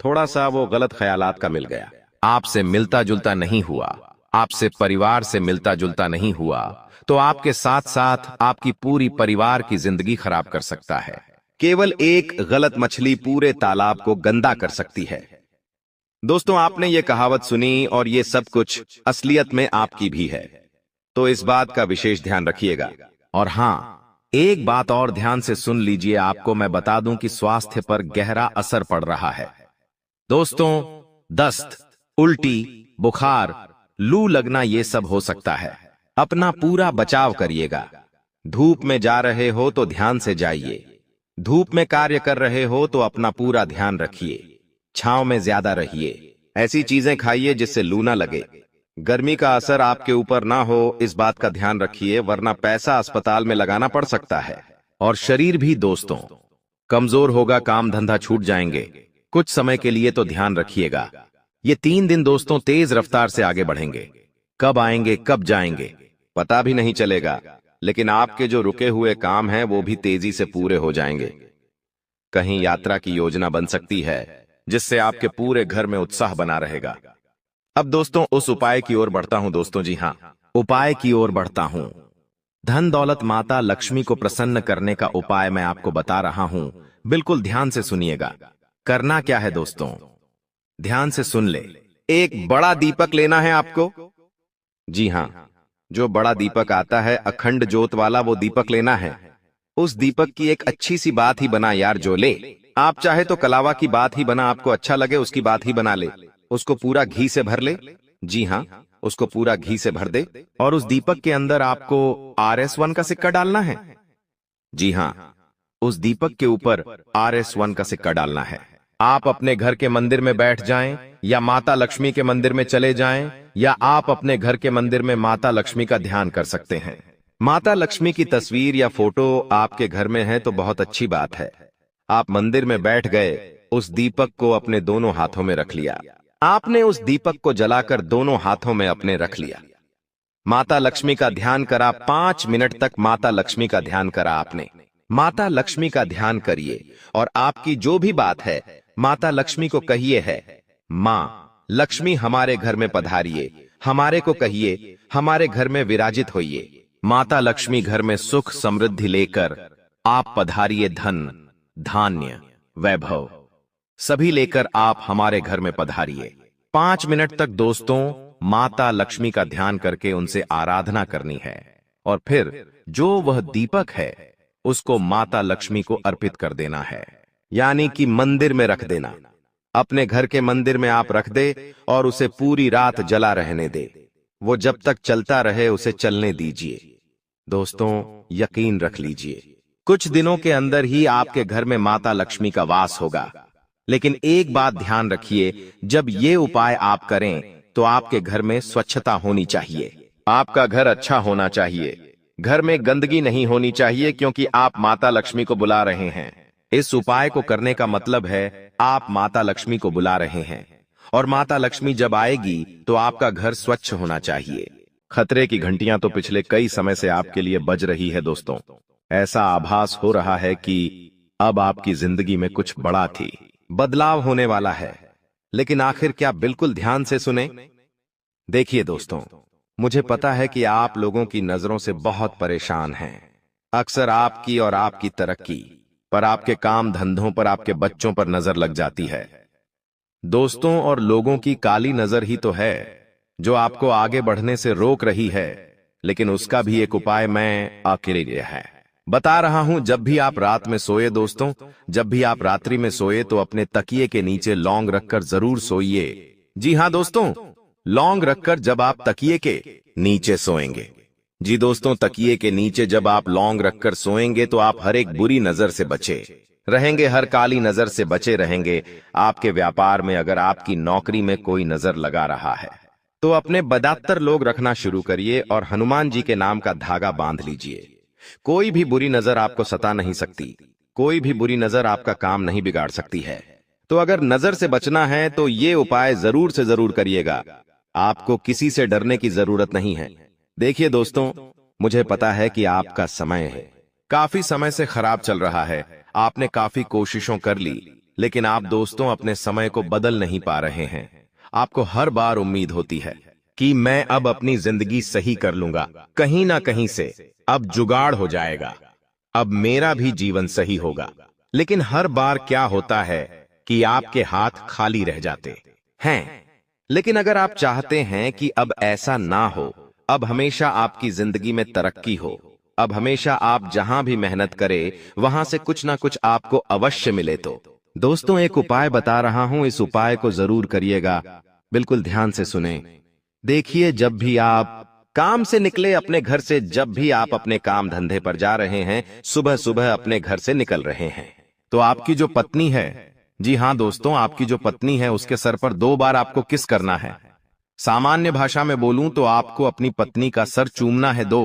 Speaker 1: थोड़ा सा वो गलत ख्यालात का मिल गया, आपसे मिलता जुलता नहीं हुआ, आपसे परिवार से मिलता जुलता नहीं हुआ, तो आपके साथ साथ आपकी पूरी परिवार की जिंदगी खराब कर सकता है। केवल एक गलत मछली पूरे तालाब को गंदा कर सकती है। दोस्तों, आपने ये कहावत सुनी और ये सब कुछ असलियत में आपकी भी है, तो इस बात का विशेष ध्यान रखिएगा। और हां, एक बात और ध्यान से सुन लीजिए, आपको मैं बता दूं कि स्वास्थ्य पर गहरा असर पड़ रहा है। दोस्तों, दस्त, उल्टी, बुखार, लू लगना, ये सब हो सकता है। अपना पूरा बचाव करिएगा। धूप में जा रहे हो तो ध्यान से जाइए, धूप में कार्य कर रहे हो तो अपना पूरा ध्यान रखिए। छांव में ज्यादा रहिए, ऐसी चीजें खाइए जिससे लू ना लगे। गर्मी का असर आपके ऊपर ना हो, इस बात का ध्यान रखिए, वरना पैसा अस्पताल में लगाना पड़ सकता है। और शरीर भी दोस्तों कमजोर होगा, काम धंधा छूट जाएंगे। कुछ समय के लिए तो ध्यान रखिएगा। ये 3 दिन दोस्तों तेज रफ्तार से आगे बढ़ेंगे। कब आएंगे कब जाएंगे पता भी नहीं चलेगा, लेकिन आपके जो रुके हुए काम हैं वो भी तेजी से पूरे हो जाएंगे। कहीं यात्रा की योजना बन सकती है जिससे आपके पूरे घर में उत्साह बना रहेगा। अब दोस्तों उस उपाय की ओर बढ़ता हूं दोस्तों, जी हां, उपाय की ओर बढ़ता हूं। धन दौलत माता लक्ष्मी को प्रसन्न करने का उपाय मैं आपको बता रहा हूं, बिल्कुल ध्यान से सुनिएगा। करना क्या है दोस्तों, ध्यान से सुन ले। एक बड़ा दीपक लेना है आपको। जी हां, जो बड़ा दीपक आता है अखंड ज्योत वाला, वो दीपक लेना है। उस दीपक की एक अच्छी सी बात ही बना यार, जो ले। आप चाहे तो कलावा की बात ही बना, आपको अच्छा लगे उसकी बात ही बना ले। उसको पूरा घी से भर ले। जी हां, उसको पूरा घी से भर दे और उस दीपक के अंदर आपको RS1 का सिक्का डालना है। जी हां, उस दीपक के ऊपर RS1 का सिक्का डालना है। आप अपने घर के मंदिर में बैठ जाएं या माता लक्ष्मी के मंदिर में चले जाएं, या आप अपने घर के मंदिर में माता लक्ष्मी का ध्यान कर सकते हैं। माता लक्ष्मी की तस्वीर या फोटो आपके घर में है तो बहुत अच्छी बात है। आप मंदिर में बैठ गए, उस दीपक को अपने दोनों हाथों में रख लिया। आपने उस दीपक को जलाकर दोनों हाथों में अपने रख लिया। माता लक्ष्मी का ध्यान करा, 5 मिनट तक माता लक्ष्मी का ध्यान करा आपने। माता लक्ष्मी का ध्यान करिए और आपकी जो भी बात है माता लक्ष्मी को कहिए है, माँ लक्ष्मी हमारे घर में पधारिए, हमारे को कहिए हमारे घर में विराजित होइए। माता लक्ष्मी घर में सुख समृद्धि लेकर आप पधारिए, धन धान्य वैभव सभी लेकर आप हमारे घर में पधारिए। 5 मिनट तक दोस्तों माता लक्ष्मी का ध्यान करके उनसे आराधना करनी है और फिर जो वह दीपक है उसको माता लक्ष्मी को अर्पित कर देना है, यानी कि मंदिर में रख देना। अपने घर के मंदिर में आप रख दे और उसे पूरी रात जला रहने दे। वो जब तक चलता रहे उसे चलने दीजिए। दोस्तों यकीन रख लीजिए, कुछ दिनों के अंदर ही आपके घर में माता लक्ष्मी का वास होगा। लेकिन एक बात ध्यान रखिए, जब ये उपाय आप करें तो आपके घर में स्वच्छता होनी चाहिए। आपका घर अच्छा होना चाहिए, घर में गंदगी नहीं होनी चाहिए, क्योंकि आप माता लक्ष्मी को बुला रहे हैं। इस उपाय को करने का मतलब है आप माता लक्ष्मी को बुला रहे हैं और माता लक्ष्मी जब आएगी तो आपका घर स्वच्छ होना चाहिए। खतरे की घंटियां तो पिछले कई समय से आपके लिए बज रही है दोस्तों। ऐसा आभास हो रहा है कि अब आपकी जिंदगी में कुछ बड़ा थी, बदलाव होने वाला है। लेकिन आखिर क्या? बिल्कुल ध्यान से सुने। देखिए दोस्तों, मुझे पता है कि आप लोगों की नजरों से बहुत परेशान हैं। अक्सर आपकी और आपकी तरक्की पर, आपके काम धंधों पर, आपके बच्चों पर नजर लग जाती है। दोस्तों और लोगों की काली नजर ही तो है जो आपको आगे बढ़ने से रोक रही है। लेकिन उसका भी एक उपाय मैं अकेले है बता रहा हूं। जब भी आप रात में सोए दोस्तों, जब भी आप रात्रि में सोए तो अपने तकिए के नीचे लौंग रखकर जरूर सोइए। जी हां दोस्तों, लौंग रखकर जब आप तकिए के नीचे सोएंगे, जी दोस्तों तकिए के नीचे जब आप लौंग रखकर सोएंगे तो आप हर एक बुरी नजर से बचे रहेंगे, हर काली नजर से बचे रहेंगे। आपके व्यापार में अगर आपकी नौकरी में कोई नजर लगा रहा है तो अपने बदतर लोग रखना शुरू करिए और हनुमान जी के नाम का धागा बांध लीजिए। कोई भी बुरी नजर आपको सता नहीं सकती, कोई भी बुरी नजर आपका काम नहीं बिगाड़ सकती है। तो अगर नजर से बचना है तो ये उपाय जरूर से जरूर करिएगा। आपको किसी से डरने की जरूरत नहीं है। देखिए दोस्तों, मुझे पता है कि आपका समय है काफी समय से खराब चल रहा है। आपने काफी कोशिशों कर ली, लेकिन आप दोस्तों अपने समय को बदल नहीं पा रहे हैं। आपको हर बार उम्मीद होती है कि मैं अब अपनी जिंदगी सही कर लूंगा, कहीं ना कहीं से अब जुगाड़ हो जाएगा, अब मेरा भी जीवन सही होगा। लेकिन हर बार क्या होता है कि आपके हाथ खाली रह जाते हैं। लेकिन अगर आप चाहते हैं कि अब ऐसा ना हो, अब हमेशा आपकी जिंदगी में तरक्की हो, अब हमेशा आप जहां भी मेहनत करें वहां से कुछ ना कुछ आपको अवश्य मिले, तो दोस्तों एक उपाय बता रहा हूं, इस उपाय को जरूर करिएगा। बिल्कुल ध्यान से सुने। देखिए, जब भी आप काम से निकले अपने घर से, जब भी आप अपने काम धंधे पर जा रहे हैं, सुबह सुबह अपने घर से निकल रहे हैं, तो आपकी जो पत्नी है, जी हां दोस्तों, आपकी जो पत्नी है उसके सर पर 2 बार आपको किस करना है। सामान्य भाषा में बोलूं तो आपको अपनी पत्नी का सर चूमना है 2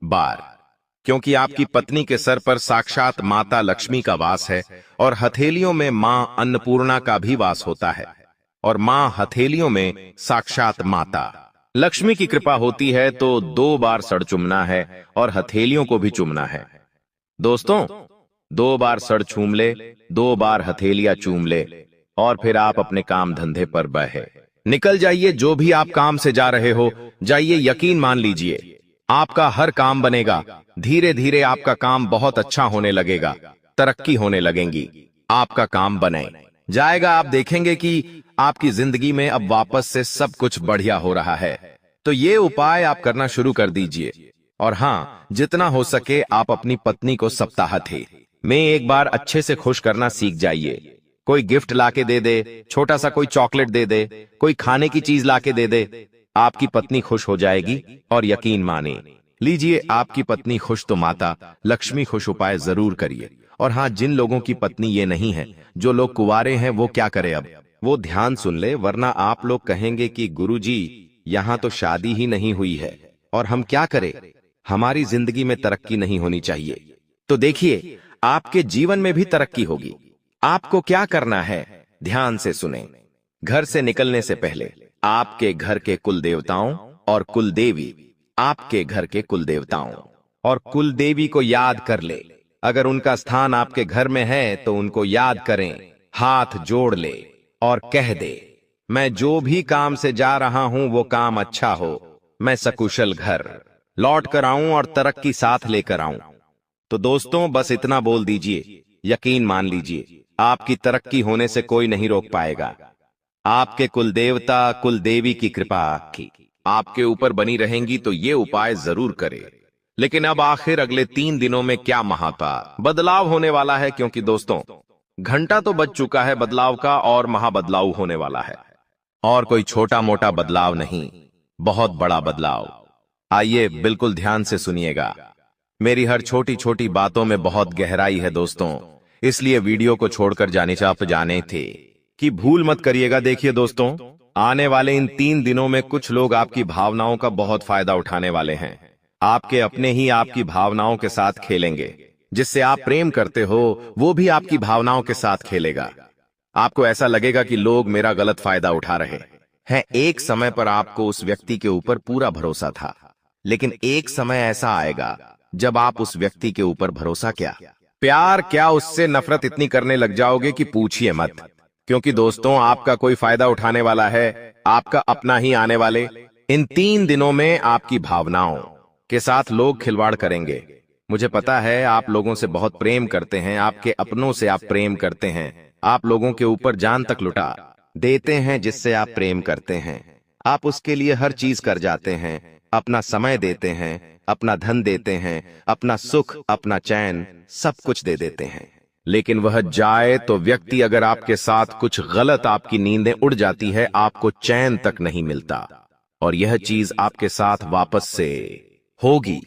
Speaker 1: बार। क्योंकि आपकी पत्नी के सर पर साक्षात माता लक्ष्मी का वास है और हथेलियों में मां अन्नपूर्णा का भी वास होता है। और मां हथेलियों में साक्षात माता लक्ष्मी की कृपा होती है तो 2 बार सड़ चूमना है और हथेलियों को भी चूमना है। दोस्तों, 2 बार सड़ चूम ले, 2 बार हथेलियां चूम ले और फिर आप अपने काम धंधे पर बहे निकल जाइए। जो भी आप काम से जा रहे हो जाइए, यकीन मान लीजिए आपका हर काम बनेगा। धीरे धीरे आपका काम बहुत अच्छा होने लगेगा, तरक्की होने लगेंगी, आपका काम बने जाएगा। आप देखेंगे कि आपकी जिंदगी में अब वापस से सब कुछ बढ़िया हो रहा है। तो ये उपाय आप करना शुरू कर दीजिए। और हाँ, जितना हो सके आप अपनी पत्नी को सप्ताह में एक बार अच्छे से खुश करना सीख जाइए। कोई गिफ्ट लाके दे दे, छोटा सा कोई चॉकलेट दे दे, कोई खाने की चीज लाके दे दे, आपकी पत्नी खुश हो जाएगी। और यकीन माने लीजिए, आपकी पत्नी खुश तो माता लक्ष्मी खुश। उपाय जरूर करिए। और हाँ, जिन लोगों की पत्नी ये नहीं है, जो लोग कुंवारे हैं, वो क्या करे अब, वो ध्यान सुन ले, वरना आप लोग कहेंगे कि गुरुजी यहाँ तो शादी ही नहीं हुई है और हम क्या करें, हमारी जिंदगी में तरक्की नहीं होनी चाहिए। तो देखिए, आपके जीवन में भी तरक्की होगी। आपको क्या करना है, ध्यान से सुने। घर से निकलने से पहले आपके घर के कुल देवताओं और कुल देवी, आपके घर के कुल देवताओं और कुल देवी को याद कर ले। अगर उनका स्थान आपके घर में है तो उनको याद करें, हाथ जोड़ ले और कह दे, मैं जो भी काम से जा रहा हूं वो काम अच्छा हो, मैं सकुशल घर लौट कर आऊं और तरक्की साथ लेकर आऊं। तो दोस्तों, बस इतना बोल दीजिए, यकीन मान लीजिए आपकी तरक्की होने से कोई नहीं रोक पाएगा। आपके कुल देवता कुल देवी की कृपा आपके ऊपर बनी रहेंगी। तो ये उपाय जरूर करें। लेकिन अब आखिर अगले 3 दिनों में क्या महापा बदलाव होने वाला है, क्योंकि दोस्तों घंटा तो बज चुका है बदलाव का और महाबदलाव होने वाला है। और कोई छोटा मोटा बदलाव नहीं, बहुत बड़ा बदलाव। आइए बिल्कुल ध्यान से सुनिएगा। मेरी हर छोटी छोटी बातों में बहुत गहराई है दोस्तों, इसलिए वीडियो को छोड़कर जाने थे कि भूल मत करिएगा। देखिए दोस्तों, आने वाले इन 3 दिनों में कुछ लोग आपकी भावनाओं का बहुत फायदा उठाने वाले हैं। आपके अपने ही आपकी भावनाओं के साथ खेलेंगे। जिससे आप प्रेम करते हो वो भी आपकी भावनाओं के साथ खेलेगा। आपको ऐसा लगेगा कि लोग मेरा गलत फायदा उठा रहे हैं। एक समय पर आपको उस व्यक्ति के ऊपर पूरा भरोसा था, लेकिन एक समय ऐसा आएगा जब आप उस व्यक्ति के ऊपर भरोसा क्या, प्यार क्या, उससे नफरत इतनी करने लग जाओगे कि पूछिए मत। क्योंकि दोस्तों, आपका कोई फायदा उठाने वाला है, आपका अपना ही आने वाले। इन 3 दिनों में आपकी भावनाओं के साथ लोग खिलवाड़ करेंगे। मुझे पता है आप लोगों से बहुत प्रेम करते हैं, आपके अपनों से आप प्रेम करते हैं, आप लोगों के ऊपर जान तक लुटा देते हैं जिससे आप प्रेम करते हैं। आप उसके लिए हर चीज कर जाते हैं, अपना समय देते हैं, अपना धन देते हैं, अपना सुख अपना चैन सब कुछ दे देते हैं। लेकिन वह जाए तो व्यक्ति अगर आपके साथ कुछ गलत, आपकी नींदें उड़ जाती है, आपको चैन तक नहीं मिलता और यह चीज आपके साथ वापस से होगी।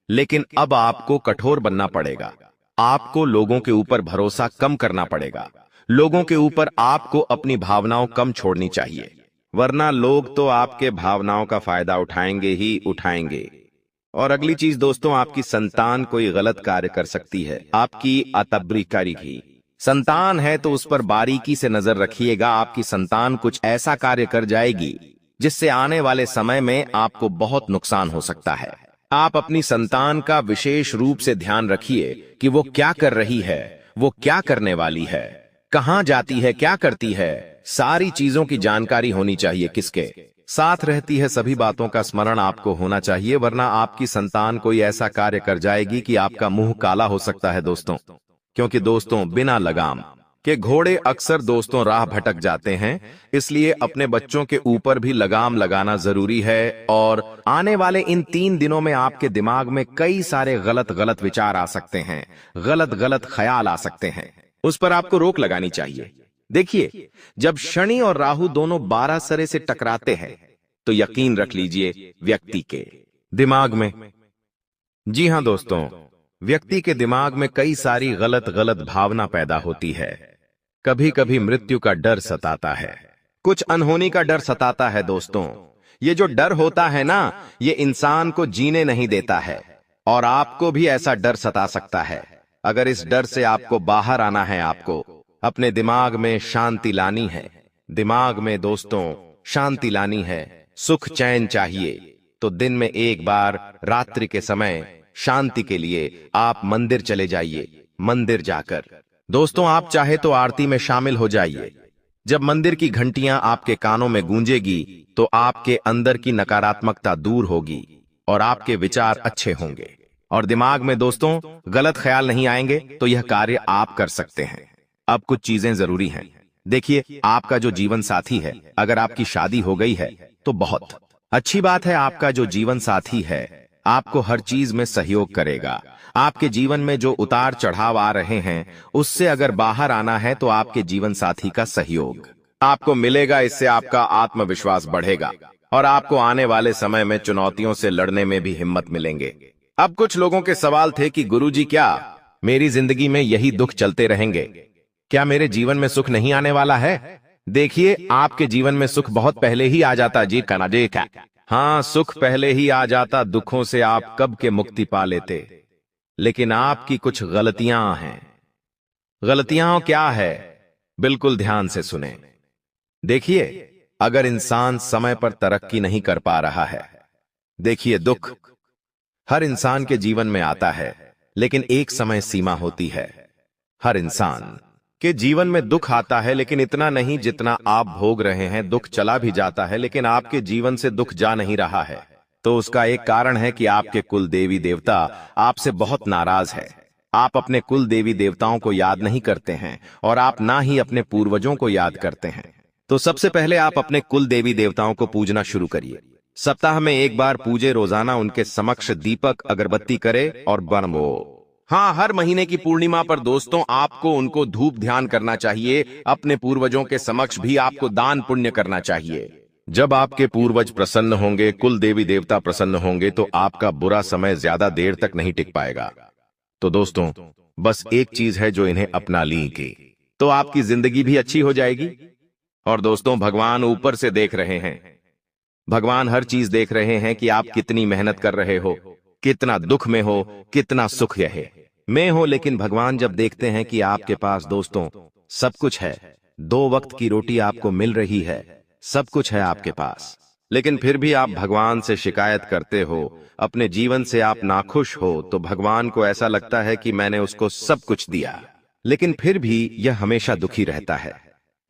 Speaker 1: लेकिन अब आपको कठोर बनना पड़ेगा। आपको लोगों के ऊपर भरोसा कम करना पड़ेगा। लोगों के ऊपर आपको अपनी भावनाओं कम छोड़नी चाहिए, वरना लोग तो आपके भावनाओं का फायदा उठाएंगे ही उठाएंगे। और अगली चीज दोस्तों, आपकी संतान कोई गलत कार्य कर सकती है। आपकी अतबरी करेगी। संतान है तो उस पर बारीकी से नजर रखिएगा। आपकी संतान कुछ ऐसा कार्य कर जाएगी जिससे आने वाले समय में आपको बहुत नुकसान हो सकता है। आप अपनी संतान का विशेष रूप से ध्यान रखिए कि वो क्या कर रही है, वो क्या करने वाली है, कहां जाती है, क्या करती है, सारी चीजों की जानकारी होनी चाहिए। किसके साथ रहती है, सभी बातों का स्मरण आपको होना चाहिए, वरना आपकी संतान कोई ऐसा कार्य कर जाएगी कि आपका मुंह काला हो सकता है दोस्तों। क्योंकि दोस्तों, बिना लगाम के घोड़े अक्सर दोस्तों राह भटक जाते हैं, इसलिए अपने बच्चों के ऊपर भी लगाम लगाना जरूरी है। और आने वाले इन 3 दिनों में आपके दिमाग में कई सारे गलत गलत विचार आ सकते हैं, गलत गलत ख्याल आ सकते हैं, उस पर आपको रोक लगानी चाहिए। देखिए, जब शनि और राहु दोनों 12 सरे से टकराते हैं तो यकीन रख लीजिए व्यक्ति के दिमाग में, जी हां दोस्तों, व्यक्ति के दिमाग में कई सारी गलत गलत भावना पैदा होती है। कभी कभी मृत्यु का डर सताता है, कुछ अनहोनी का डर सताता है दोस्तों। ये जो डर होता है ना, ये इंसान को जीने नहीं देता है। और आपको भी ऐसा डर सता सकता है। अगर इस डर से आपको बाहर आना है, आपको अपने दिमाग में शांति लानी है, दिमाग में दोस्तों शांति लानी है, सुख चैन चाहिए, तो दिन में एक बार रात्रि के समय शांति के लिए आप मंदिर चले जाइए। मंदिर जाकर दोस्तों आप चाहे तो आरती में शामिल हो जाइए। जब मंदिर की घंटियां आपके कानों में गूंजेगी तो आपके अंदर की नकारात्मकता दूर होगी और आपके विचार अच्छे होंगे और दिमाग में दोस्तों गलत ख्याल नहीं आएंगे, तो यह कार्य आप कर सकते हैं। अब कुछ चीजें जरूरी हैं। देखिए, आपका जो जीवन साथी है, अगर आपकी शादी हो गई है तो बहुत अच्छी बात है। आपका जो जीवन साथी है आपको हर चीज में सहयोग करेगा। आपके जीवन में जो उतार चढ़ाव आ रहे हैं उससे अगर बाहर आना है तो आपके जीवन साथी का सहयोग आपको मिलेगा। इससे आपका आत्मविश्वास बढ़ेगा और आपको आने वाले समय में चुनौतियों से लड़ने में भी हिम्मत मिलेंगे। अब कुछ लोगों के सवाल थे कि गुरुजी, क्या मेरी जिंदगी में यही दुख चलते रहेंगे? क्या मेरे जीवन में सुख नहीं आने वाला है? देखिए, आपके जीवन में सुख बहुत पहले ही आ जाता। जी कहना जी क्या? हाँ, सुख पहले ही आ जाता, दुखों से आप कब के मुक्ति पा लेते। लेकिन आपकी कुछ गलतियां हैं। गलतियां क्या है? बिल्कुल ध्यान से सुने। देखिए, अगर इंसान समय पर तरक्की नहीं कर पा रहा है, देखिए, दुख हर इंसान के जीवन में आता है, लेकिन एक समय सीमा होती है। हर इंसान के जीवन में दुख आता है, लेकिन इतना नहीं जितना आप भोग रहे हैं। दुख चला भी जाता है, लेकिन आपके जीवन से दुख जा नहीं रहा है। तो उसका एक कारण है कि आपके कुल देवी देवता आपसे बहुत नाराज है। आप अपने कुल देवी देवताओं को याद नहीं करते हैं और आप ना ही अपने पूर्वजों को याद करते हैं। तो सबसे पहले आप अपने कुल देवी देवताओं को पूजना शुरू करिए। सप्ताह में एक बार पूजे, रोजाना उनके समक्ष दीपक अगरबत्ती करे और बनवो। हाँ, हर महीने की पूर्णिमा पर दोस्तों आपको उनको धूप ध्यान करना चाहिए। अपने पूर्वजों के समक्ष भी आपको दान पुण्य करना चाहिए। जब आपके पूर्वज प्रसन्न होंगे, कुल देवी देवता प्रसन्न होंगे, तो आपका बुरा समय ज्यादा देर तक नहीं टिक पाएगा। तो दोस्तों, बस एक चीज है जो इन्हें अपना लीजिए, तो आपकी जिंदगी भी अच्छी हो जाएगी। और दोस्तों, भगवान ऊपर से देख रहे हैं। भगवान हर चीज देख रहे हैं कि आप कितनी मेहनत कर रहे हो, कितना दुख में हो, कितना सुख में हो। लेकिन भगवान जब देखते हैं कि आपके पास दोस्तों सब कुछ है, 2 वक्त की रोटी आपको मिल रही है, सब कुछ है आपके पास, लेकिन फिर भी आप भगवान से शिकायत करते हो, अपने जीवन से आप नाखुश हो, तो भगवान को ऐसा लगता है कि मैंने उसको सब कुछ दिया, लेकिन फिर भी यह हमेशा दुखी रहता है,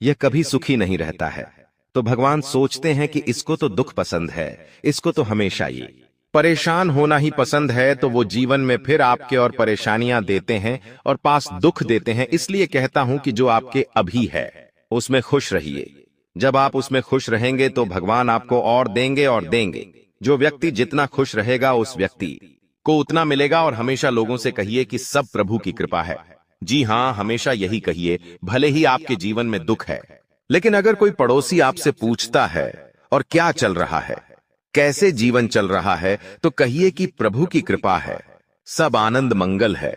Speaker 1: यह कभी सुखी नहीं रहता है। तो भगवान सोचते हैं कि इसको तो दुख पसंद है, इसको तो हमेशा ये परेशान होना ही पसंद है, तो वो जीवन में फिर आपके और परेशानियां देते हैं और पास दुख देते हैं। इसलिए कहता हूं कि जो आपके अभी है उसमें खुश रहिए। जब आप उसमें खुश रहेंगे तो भगवान आपको और देंगे और देंगे। जो व्यक्ति जितना खुश रहेगा उस व्यक्ति को उतना मिलेगा। और हमेशा लोगों से कहिए कि सब प्रभु की कृपा है। जी हाँ, हमेशा यही कहिए, भले ही आपके जीवन में दुख है। लेकिन अगर कोई पड़ोसी आपसे पूछता है और क्या चल रहा है, कैसे जीवन चल रहा है, तो कहिए कि प्रभु की कृपा है, सब आनंद मंगल है।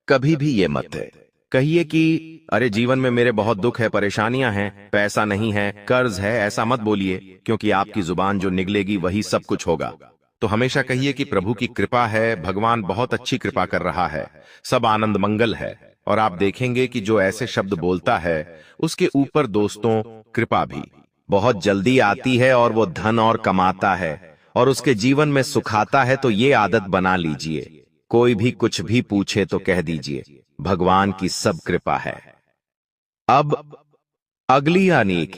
Speaker 1: कभी भी ये मत कहिए कि अरे जीवन में मेरे बहुत दुख है, परेशानियां हैं, पैसा नहीं है, कर्ज है। ऐसा मत बोलिए, क्योंकि आपकी जुबान जो निकलेगी वही सब कुछ होगा। तो हमेशा कहिए कि प्रभु की कृपा है, भगवान बहुत अच्छी कृपा कर रहा है, सब आनंद मंगल है। और आप देखेंगे कि जो ऐसे शब्द बोलता है उसके ऊपर दोस्तों कृपा भी बहुत जल्दी आती है और वो धन और कमाता है और उसके जीवन में सुखाता है। तो ये आदत बना लीजिए, कोई भी कुछ भी पूछे तो कह दीजिए भगवान की सब कृपा है। अब अगली अनेक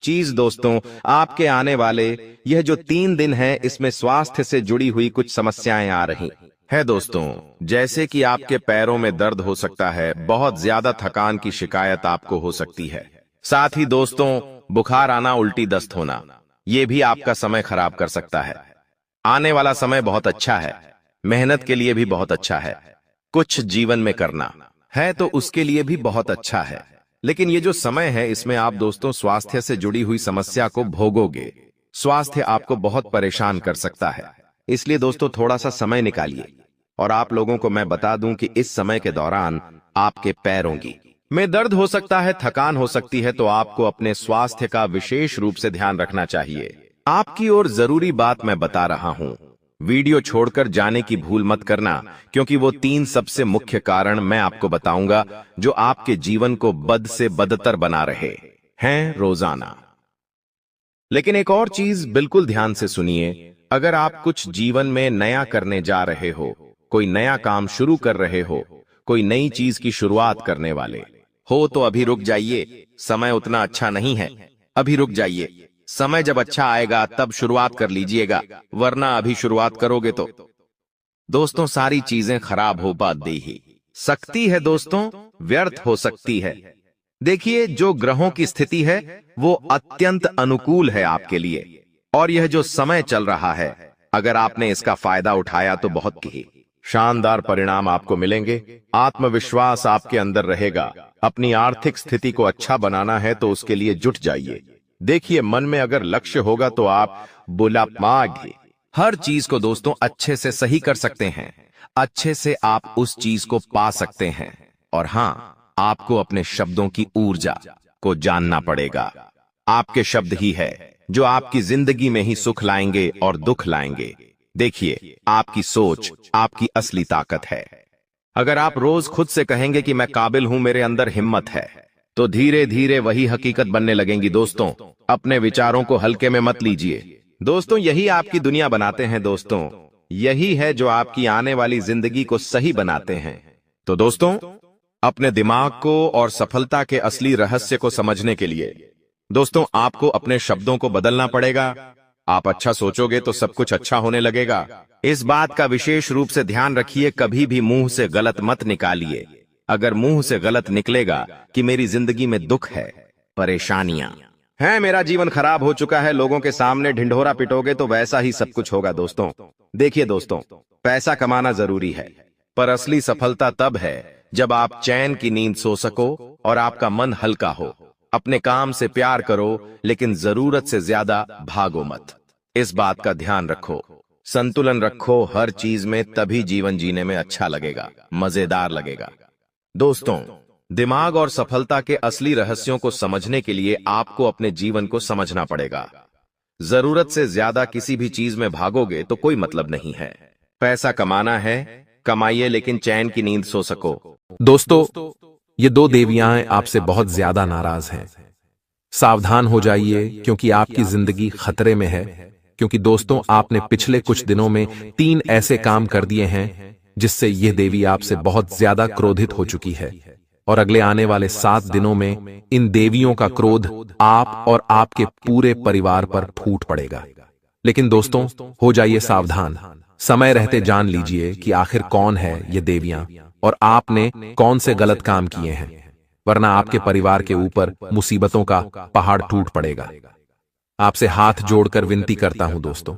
Speaker 1: चीज दोस्तों, आपके आने वाले यह जो 3 दिन है, इसमें स्वास्थ्य से जुड़ी हुई कुछ समस्याएं आ रही है दोस्तों। जैसे कि आपके पैरों में दर्द हो सकता है, बहुत ज्यादा थकान की शिकायत आपको हो सकती है, साथ ही दोस्तों बुखार आना, उल्टी दस्त होना, यह भी आपका समय खराब कर सकता है। आने वाला समय बहुत अच्छा है, मेहनत के लिए भी बहुत अच्छा है, कुछ जीवन में करना है तो उसके लिए भी बहुत अच्छा है। लेकिन ये जो समय है इसमें आप दोस्तों स्वास्थ्य से जुड़ी हुई समस्या को भोगोगे। स्वास्थ्य आपको बहुत परेशान कर सकता है, इसलिए दोस्तों थोड़ा सा समय निकालिए। और आप लोगों को मैं बता दूं कि इस समय के दौरान आपके पैरों में दर्द हो सकता है, थकान हो सकती है, तो आपको अपने स्वास्थ्य का विशेष रूप से ध्यान रखना चाहिए। आपकी और जरूरी बात मैं बता रहा हूं, वीडियो छोड़कर जाने की भूल मत करना, क्योंकि वो 3 सबसे मुख्य कारण मैं आपको बताऊंगा जो आपके जीवन को बद से बदतर बना रहे हैं रोजाना। लेकिन एक और चीज बिल्कुल ध्यान से सुनिए, अगर आप कुछ जीवन में नया करने जा रहे हो, कोई नया काम शुरू कर रहे हो, कोई नई चीज की शुरुआत करने वाले हो, तो अभी रुक जाइए। समय उतना अच्छा नहीं है, अभी रुक जाइए। समय जब अच्छा आएगा तब शुरुआत कर लीजिएगा, वरना अभी शुरुआत करोगे तो दोस्तों सारी चीजें खराब हो पाती ही सकती है दोस्तों, व्यर्थ हो सकती है। देखिए, जो ग्रहों की स्थिति है वो अत्यंत अनुकूल है आपके लिए, और यह जो समय चल रहा है, अगर आपने इसका फायदा उठाया तो बहुत ही शानदार परिणाम आपको मिलेंगे। आत्मविश्वास आपके अंदर रहेगा। अपनी आर्थिक स्थिति को अच्छा बनाना है तो उसके लिए जुट जाइए। देखिए, मन में अगर लक्ष्य होगा तो आप बुला पाएंगे। हर चीज को दोस्तों अच्छे से सही कर सकते हैं, अच्छे से आप उस चीज को पा सकते हैं। और हाँ, आपको अपने शब्दों की ऊर्जा को जानना पड़ेगा। आपके शब्द ही है जो आपकी जिंदगी में ही सुख लाएंगे और दुख लाएंगे। देखिए, आपकी सोच आपकी असली ताकत है। अगर आप रोज खुद से कहेंगे कि मैं काबिल हूं, मेरे अंदर हिम्मत है, तो धीरे धीरे वही हकीकत बनने लगेंगी। दोस्तों, अपने विचारों को हल्के में मत लीजिए। दोस्तों, यही आपकी दुनिया बनाते हैं। दोस्तों, यही है जो आपकी आने वाली जिंदगी को सही बनाते हैं। तो दोस्तों, अपने दिमाग को और सफलता के असली रहस्य को समझने के लिए दोस्तों आपको अपने शब्दों को बदलना पड़ेगा। आप अच्छा सोचोगे तो सब कुछ अच्छा होने लगेगा। इस बात का विशेष रूप से ध्यान रखिए, कभी भी मुंह से गलत मत निकालिए। अगर मुंह से गलत निकलेगा कि मेरी जिंदगी में दुख है, परेशानियां हैं, मेरा जीवन खराब हो चुका है, लोगों के सामने ढिंढोरा पिटोगे तो वैसा ही सब कुछ होगा। दोस्तों देखिए दोस्तों, पैसा कमाना जरूरी है, पर असली सफलता तब है जब आप चैन की नींद सो सको और आपका मन हल्का हो। अपने काम से प्यार करो, लेकिन जरूरत से ज्यादा भागो मत। इस बात का ध्यान रखो, संतुलन रखो हर चीज में, तभी जीवन जीने में अच्छा लगेगा, मजेदार लगेगा। दोस्तों, दिमाग और सफलता के असली रहस्यों को समझने के लिए आपको अपने जीवन को समझना पड़ेगा। जरूरत से ज्यादा किसी भी चीज में भागोगे तो कोई मतलब नहीं है। पैसा कमाना है, कमाइए, लेकिन चैन की नींद सो सको।
Speaker 2: दोस्तों, ये 2 देवियां आपसे बहुत ज्यादा नाराज हैं। सावधान हो जाइए, क्योंकि आपकी जिंदगी खतरे में है। क्योंकि दोस्तों, आपने पिछले कुछ दिनों में 3 ऐसे काम कर दिए हैं जिससे यह देवी आपसे बहुत ज्यादा क्रोधित हो चुकी है, और अगले आने वाले 7 दिनों में इन देवियों का क्रोध आप और आपके पूरे परिवार पर फूट पड़ेगा। लेकिन दोस्तों, हो जाइए सावधान। समय रहते जान लीजिए कि आखिर कौन है ये देवियां और आपने कौन से गलत काम किए हैं, वरना आपके परिवार के ऊपर मुसीबतों का पहाड़ टूट पड़ेगा। आपसे हाथ जोड़कर विनती करता हूं दोस्तों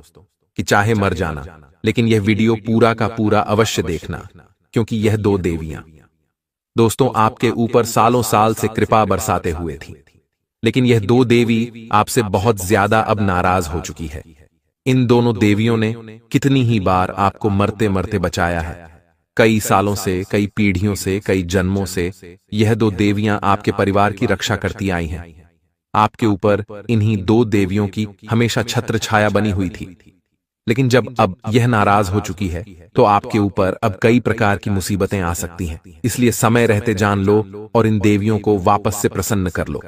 Speaker 2: कि चाहे मर जाना, लेकिन यह वीडियो पूरा का पूरा अवश्य देखना, क्योंकि यह 2 देवियां दोस्तों आपके ऊपर सालों साल से कृपा बरसाते हुए थी, लेकिन यह 2 देवी आपसे बहुत ज्यादा अब नाराज हो चुकी है। इन दोनों देवियों ने कितनी ही बार आपको मरते मरते बचाया है। कई सालों से, कई पीढ़ियों से, कई जन्मों से यह 2 देवियां आपके परिवार की रक्षा करती आई हैं। आपके ऊपर इन्हीं 2 देवियों की हमेशा छत्र छाया बनी हुई थी, लेकिन जब अब यह नाराज हो चुकी है तो आपके ऊपर अब कई प्रकार की मुसीबतें आ सकती हैं। इसलिए समय रहते जान लो और इन देवियों को वापस से प्रसन्न कर लो।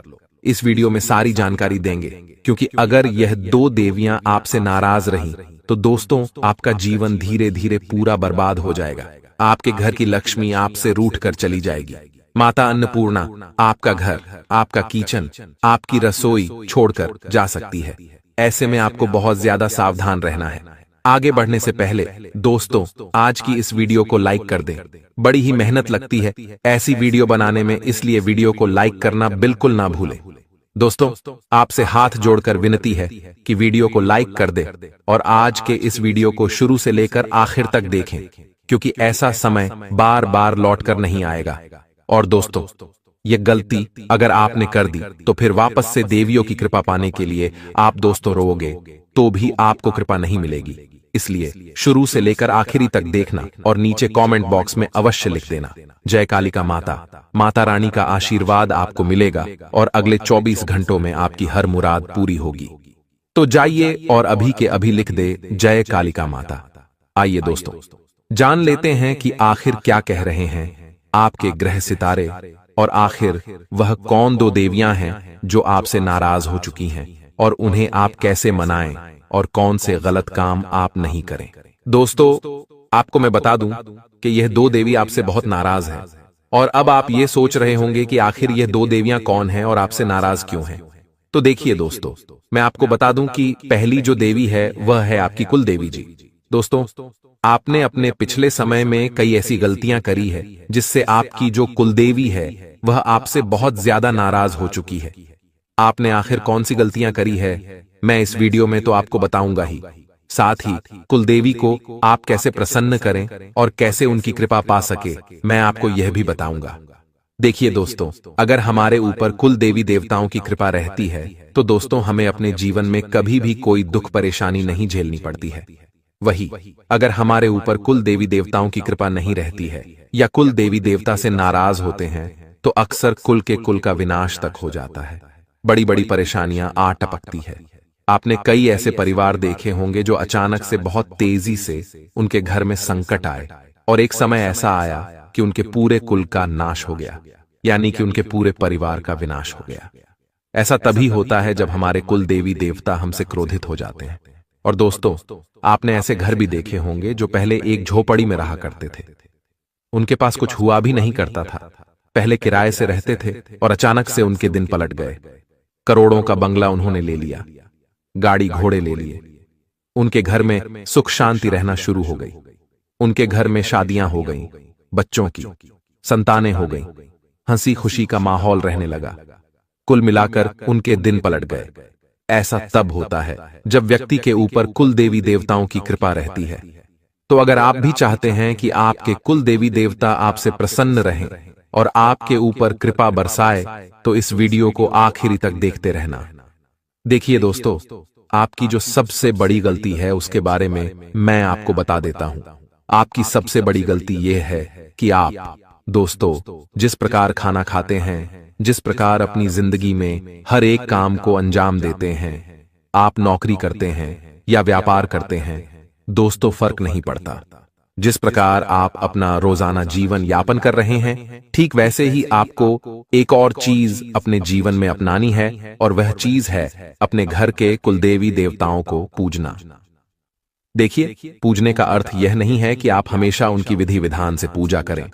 Speaker 2: इस वीडियो में सारी जानकारी देंगे, क्योंकि अगर यह 2 देवियां आपसे नाराज रहीं तो दोस्तों आपका जीवन धीरे धीरे पूरा बर्बाद हो जाएगा। आपके घर की लक्ष्मी आपसे रूठ कर चली जाएगी। माता अन्नपूर्णा आपका घर, आपका किचन, आपकी रसोई छोड़कर जा सकती है। ऐसे में आपको बहुत ज्यादा सावधान रहना है। आगे बढ़ने से पहले दोस्तों आज की इस वीडियो को लाइक कर दें। बड़ी ही मेहनत लगती है ऐसी वीडियो बनाने में, इसलिए वीडियो को लाइक करना बिल्कुल ना भूलें। दोस्तों आपसे हाथ जोड़कर विनती है कि वीडियो को लाइक कर दें और आज के इस वीडियो को शुरू से लेकर आखिर तक देखें, क्योंकि ऐसा समय बार बार लौट कर नहीं आएगा। और दोस्तों ये गलती अगर आपने कर दी तो फिर वापस से देवियों की कृपा पाने के लिए आप दोस्तों रोओगे तो भी आपको कृपा नहीं मिलेगी। इसलिए शुरू से लेकर आखिरी तक देखना और नीचे कमेंट बॉक्स में अवश्य लिख देना जय कालिका माता। माता रानी का आशीर्वाद आपको मिलेगा और अगले 24 घंटों में आपकी हर मुराद पूरी होगी। तो जाइए और अभी के अभी लिख दे जय कालिका माता। आइए दोस्तों, जान लेते हैं कि आखिर क्या कह रहे हैं आपके ग्रह सितारे, और आखिर वह कौन दो देवियां हैं जो आपसे नाराज हो चुकी हैं, और उन्हें आप कैसे मनाएं, और कौन से गलत काम आप नहीं करें। दोस्तों, आपको मैं बता दूं कि यह दो देवी आपसे बहुत नाराज हैं, और अब आप ये सोच रहे होंगे कि आखिर यह दो देवियां कौन हैं और आपसे नाराज क्यों हैं। तो देखिए दोस्तों, मैं आपको बता दूं कि पहली जो देवी है वह है आपकी कुल देवी जी। दोस्तों, आपने अपने पिछले समय में कई ऐसी गलतियां करी है जिससे आपकी जो कुलदेवी है वह आपसे बहुत ज्यादा नाराज हो चुकी है। आपने आखिर कौन सी गलतियां करी है, मैं इस वीडियो में तो आपको बताऊंगा ही, साथ ही कुलदेवी को आप कैसे प्रसन्न करें और कैसे उनकी कृपा पा सके मैं आपको यह भी बताऊंगा। देखिए दोस्तों, अगर हमारे ऊपर कुल देवी देवताओं की कृपा रहती है तो दोस्तों हमें अपने जीवन में कभी भी कोई दुख परेशानी नहीं झेलनी पड़ती है। वही अगर हमारे ऊपर कुल देवी देवताओं की कृपा नहीं रहती है या कुल देवी देवता से नाराज होते हैं तो अक्सर कुल के कुल का विनाश तक हो जाता है। बड़ी बड़ी परेशानियां आ टपकती है। आपने कई ऐसे परिवार देखे होंगे जो अचानक से बहुत तेजी से उनके घर में संकट आए और एक समय ऐसा आया कि उनके पूरे कुल का नाश हो गया, यानी कि उनके पूरे परिवार का विनाश हो गया। ऐसा तभी होता है जब हमारे कुल देवी देवता हमसे क्रोधित हो जाते हैं। और दोस्तों, आपने ऐसे घर भी देखे होंगे जो पहले एक झोपड़ी में रहा करते थे, उनके पास कुछ हुआ भी नहीं करता था, पहले किराए से रहते थे और अचानक से उनके दिन पलट गए। करोड़ों का बंगला उन्होंने ले लिया, गाड़ी घोड़े ले लिए, उनके घर में सुख शांति रहना शुरू हो गई, उनके घर में शादियां हो गईं, बच्चों की संतानें हो गईं, हंसी खुशी का माहौल रहने लगा। कुल मिलाकर उनके दिन पलट गए। ऐसा तब होता है जब व्यक्ति के ऊपर कुल देवी देवताओं की कृपा रहती है। तो अगर आप भी चाहते हैं कि आपके कुल देवी देवता आपसे प्रसन्न रहें और आपके ऊपर कृपा बरसाए तो इस वीडियो को आखिरी तक देखते रहना। देखिए दोस्तों, आपकी जो सबसे बड़ी गलती है उसके बारे में मैं आपको बता देता हूं। आपकी सबसे बड़ी गलती यह है कि आप दोस्तों जिस प्रकार खाना खाते हैं, जिस प्रकार अपनी जिंदगी में हर एक काम को अंजाम देते हैं, आप नौकरी करते हैं या व्यापार करते हैं, दोस्तों फर्क नहीं पड़ता। जिस प्रकार आप अपना रोजाना जीवन यापन कर रहे हैं, ठीक वैसे ही आपको एक और चीज अपने जीवन में अपनानी है, और वह चीज है अपने घर के कुलदेवी देवताओं को पूजना। देखिए, पूजने का अर्थ यह नहीं है कि आप हमेशा उनकी विधि विधान से पूजा करें।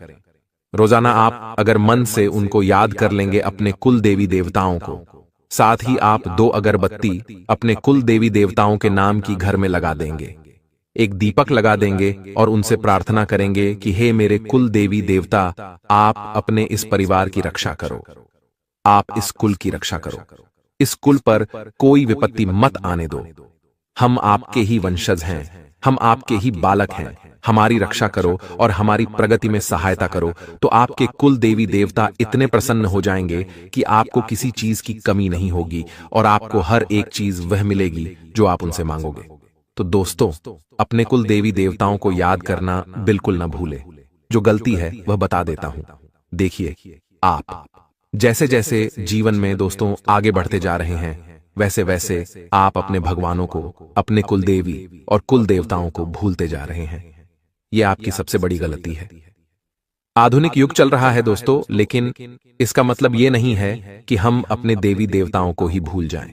Speaker 2: रोजाना आप अगर मन से उनको याद कर लेंगे अपने कुल देवी देवताओं को, साथ ही आप 2 अगरबत्ती अपने कुल देवी देवताओं के नाम की घर में लगा देंगे, एक दीपक लगा देंगे और उनसे प्रार्थना करेंगे कि हे मेरे कुल देवी देवता, आप अपने इस परिवार की रक्षा करो, आप इस कुल की रक्षा करो, इस कुल पर कोई विपत्ति मत आने दो। हम आपके ही वंशज हैं, हम आपके ही बालक हैं, हमारी रक्षा करो और हमारी प्रगति में सहायता करो। तो आपके कुल देवी देवता इतने प्रसन्न हो जाएंगे कि आपको किसी चीज की कमी नहीं होगी और आपको हर एक चीज वह मिलेगी जो आप उनसे मांगोगे। तो दोस्तों, अपने कुल देवी देवताओं को याद करना बिल्कुल न भूले। जो गलती है वह बता देता हूं। देखिए, आप जैसे जैसे जीवन में दोस्तों आगे बढ़ते जा रहे हैं, वैसे वैसे आप अपने भगवानों को, अपने कुल देवी और कुल देवताओं को भूलते जा रहे हैं। यह आपकी सबसे बड़ी गलती है। आधुनिक युग चल रहा है दोस्तों, लेकिन इसका मतलब यह नहीं है कि हम अपने देवी देवताओं को ही भूल जाएं।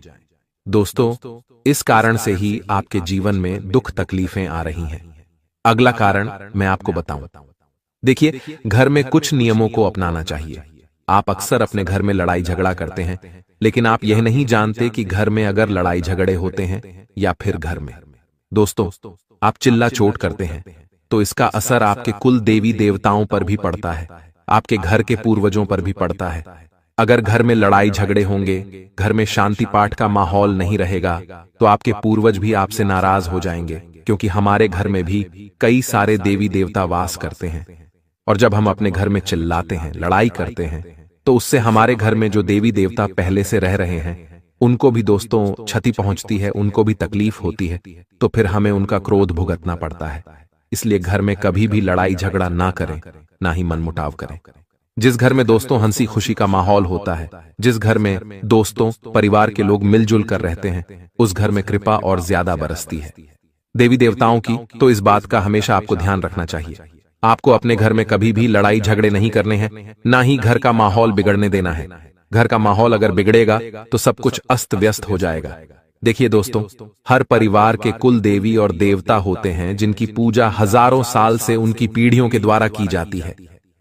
Speaker 2: दोस्तों, इस कारण से ही आपके जीवन में दुख तकलीफें आ रही हैं। अगला कारण मैं आपको बताऊं। देखिए, घर में कुछ नियमों को अपनाना चाहिए। आप अक्सर अपने घर में लड़ाई झगड़ा करते हैं, लेकिन आप यह नहीं जानते कि घर में अगर लड़ाई झगड़े होते हैं या फिर घर में दोस्तों आप चिल्ला चोट करते हैं तो इसका असर आपके कुल देवी देवताओं पर भी पड़ता है, आपके घर के पूर्वजों पर भी पड़ता है। अगर घर में लड़ाई झगड़े होंगे, घर में शांति पाठ का माहौल नहीं रहेगा, तो आपके पूर्वज भी आपसे नाराज हो जाएंगे, क्योंकि हमारे घर में भी कई सारे देवी देवता वास करते हैं। और जब हम अपने घर में चिल्लाते हैं, लड़ाई करते हैं, तो उससे हमारे घर में जो देवी देवता पहले से रह रहे हैं उनको भी दोस्तों क्षति पहुंचती है, उनको भी तकलीफ होती है, तो फिर हमें उनका क्रोध भुगतना पड़ता है। इसलिए घर में कभी भी लड़ाई झगड़ा ना करें, ना ही मनमुटाव करें। जिस घर में दोस्तों हंसी खुशी का माहौल होता है, जिस घर में दोस्तों परिवार के लोग मिलजुल कर रहते हैं, उस घर में कृपा और ज्यादा बरसती है। देवी देवताओं की, तो इस बात का हमेशा आपको ध्यान रखना चाहिए। आपको अपने घर में कभी भी लड़ाई झगड़े नहीं करने हैं, ना ही घर का माहौल बिगड़ने देना है। घर का माहौल अगर बिगड़ेगा तो सब कुछ अस्त व्यस्त हो जाएगा। देखिए दोस्तों, हर परिवार के कुल देवी और देवता होते हैं जिनकी पूजा हजारों साल से उनकी पीढ़ियों के द्वारा की जाती है।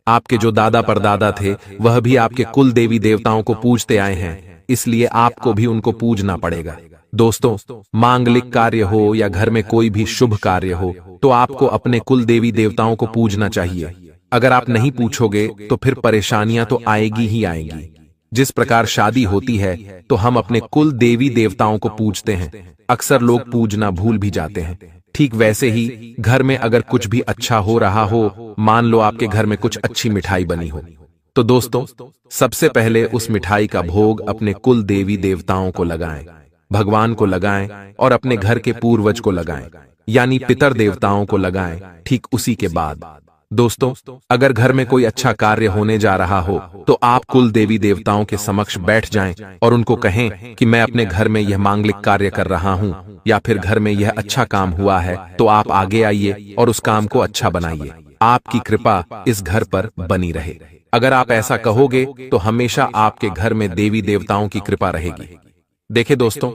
Speaker 2: आपके जो दादा परदादा थे वह भी आपके कुल देवी देवताओं को पूजते आए हैं, इसलिए आपको भी उनको पूजना पड़ेगा। दोस्तों, मांगलिक कार्य हो या घर में कोई भी शुभ कार्य हो तो आपको अपने कुल देवी देवताओं को पूजना चाहिए। अगर आप नहीं पूछोगे तो फिर परेशानियां तो आएगी ही आएगी। जिस प्रकार शादी होती है तो हम अपने कुल देवी देवताओं को पूजते हैं, अक्सर लोग पूजना भूल भी जाते हैं। ठीक वैसे ही घर में अगर कुछ भी अच्छा हो रहा हो, मान लो आपके घर में कुछ अच्छी मिठाई बनी हो, तो दोस्तों सबसे पहले उस मिठाई का भोग अपने कुल देवी देवताओं को लगाएं, भगवान को लगाएं और अपने घर के पूर्वज को लगाएं, यानी पितर देवताओं को लगाएं। ठीक उसी के बाद दोस्तों, अगर घर में कोई अच्छा कार्य होने जा रहा हो तो आप कुल देवी देवताओं के समक्ष बैठ जाएं और उनको कहें कि मैं अपने घर में यह मांगलिक कार्य कर रहा हूं, या फिर घर में यह अच्छा काम हुआ है तो आप आगे आइए और उस काम को अच्छा बनाइए। आपकी कृपा इस घर पर बनी रहे। अगर आप ऐसा कहोगे तो हमेशा आपके घर में देवी देवताओं की कृपा रहेगी। देखे दोस्तों,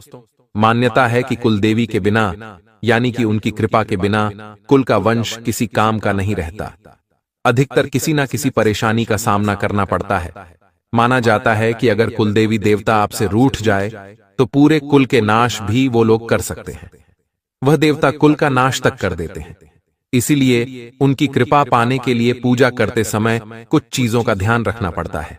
Speaker 2: मान्यता है कि कुल देवी के बिना, यानी कि उनकी कृपा के बिना, कुल का वंश किसी काम का नहीं रहता। अधिकतर किसी ना किसी परेशानी का सामना करना पड़ता है। माना जाता है कि अगर कुल देवी देवता आपसे रूठ जाए तो पूरे कुल के नाश भी वो लोग कर सकते हैं। वह देवता कुल का नाश तक कर देते हैं। इसीलिए उनकी कृपा पाने के लिए पूजा करते समय कुछ चीजों का ध्यान रखना पड़ता है।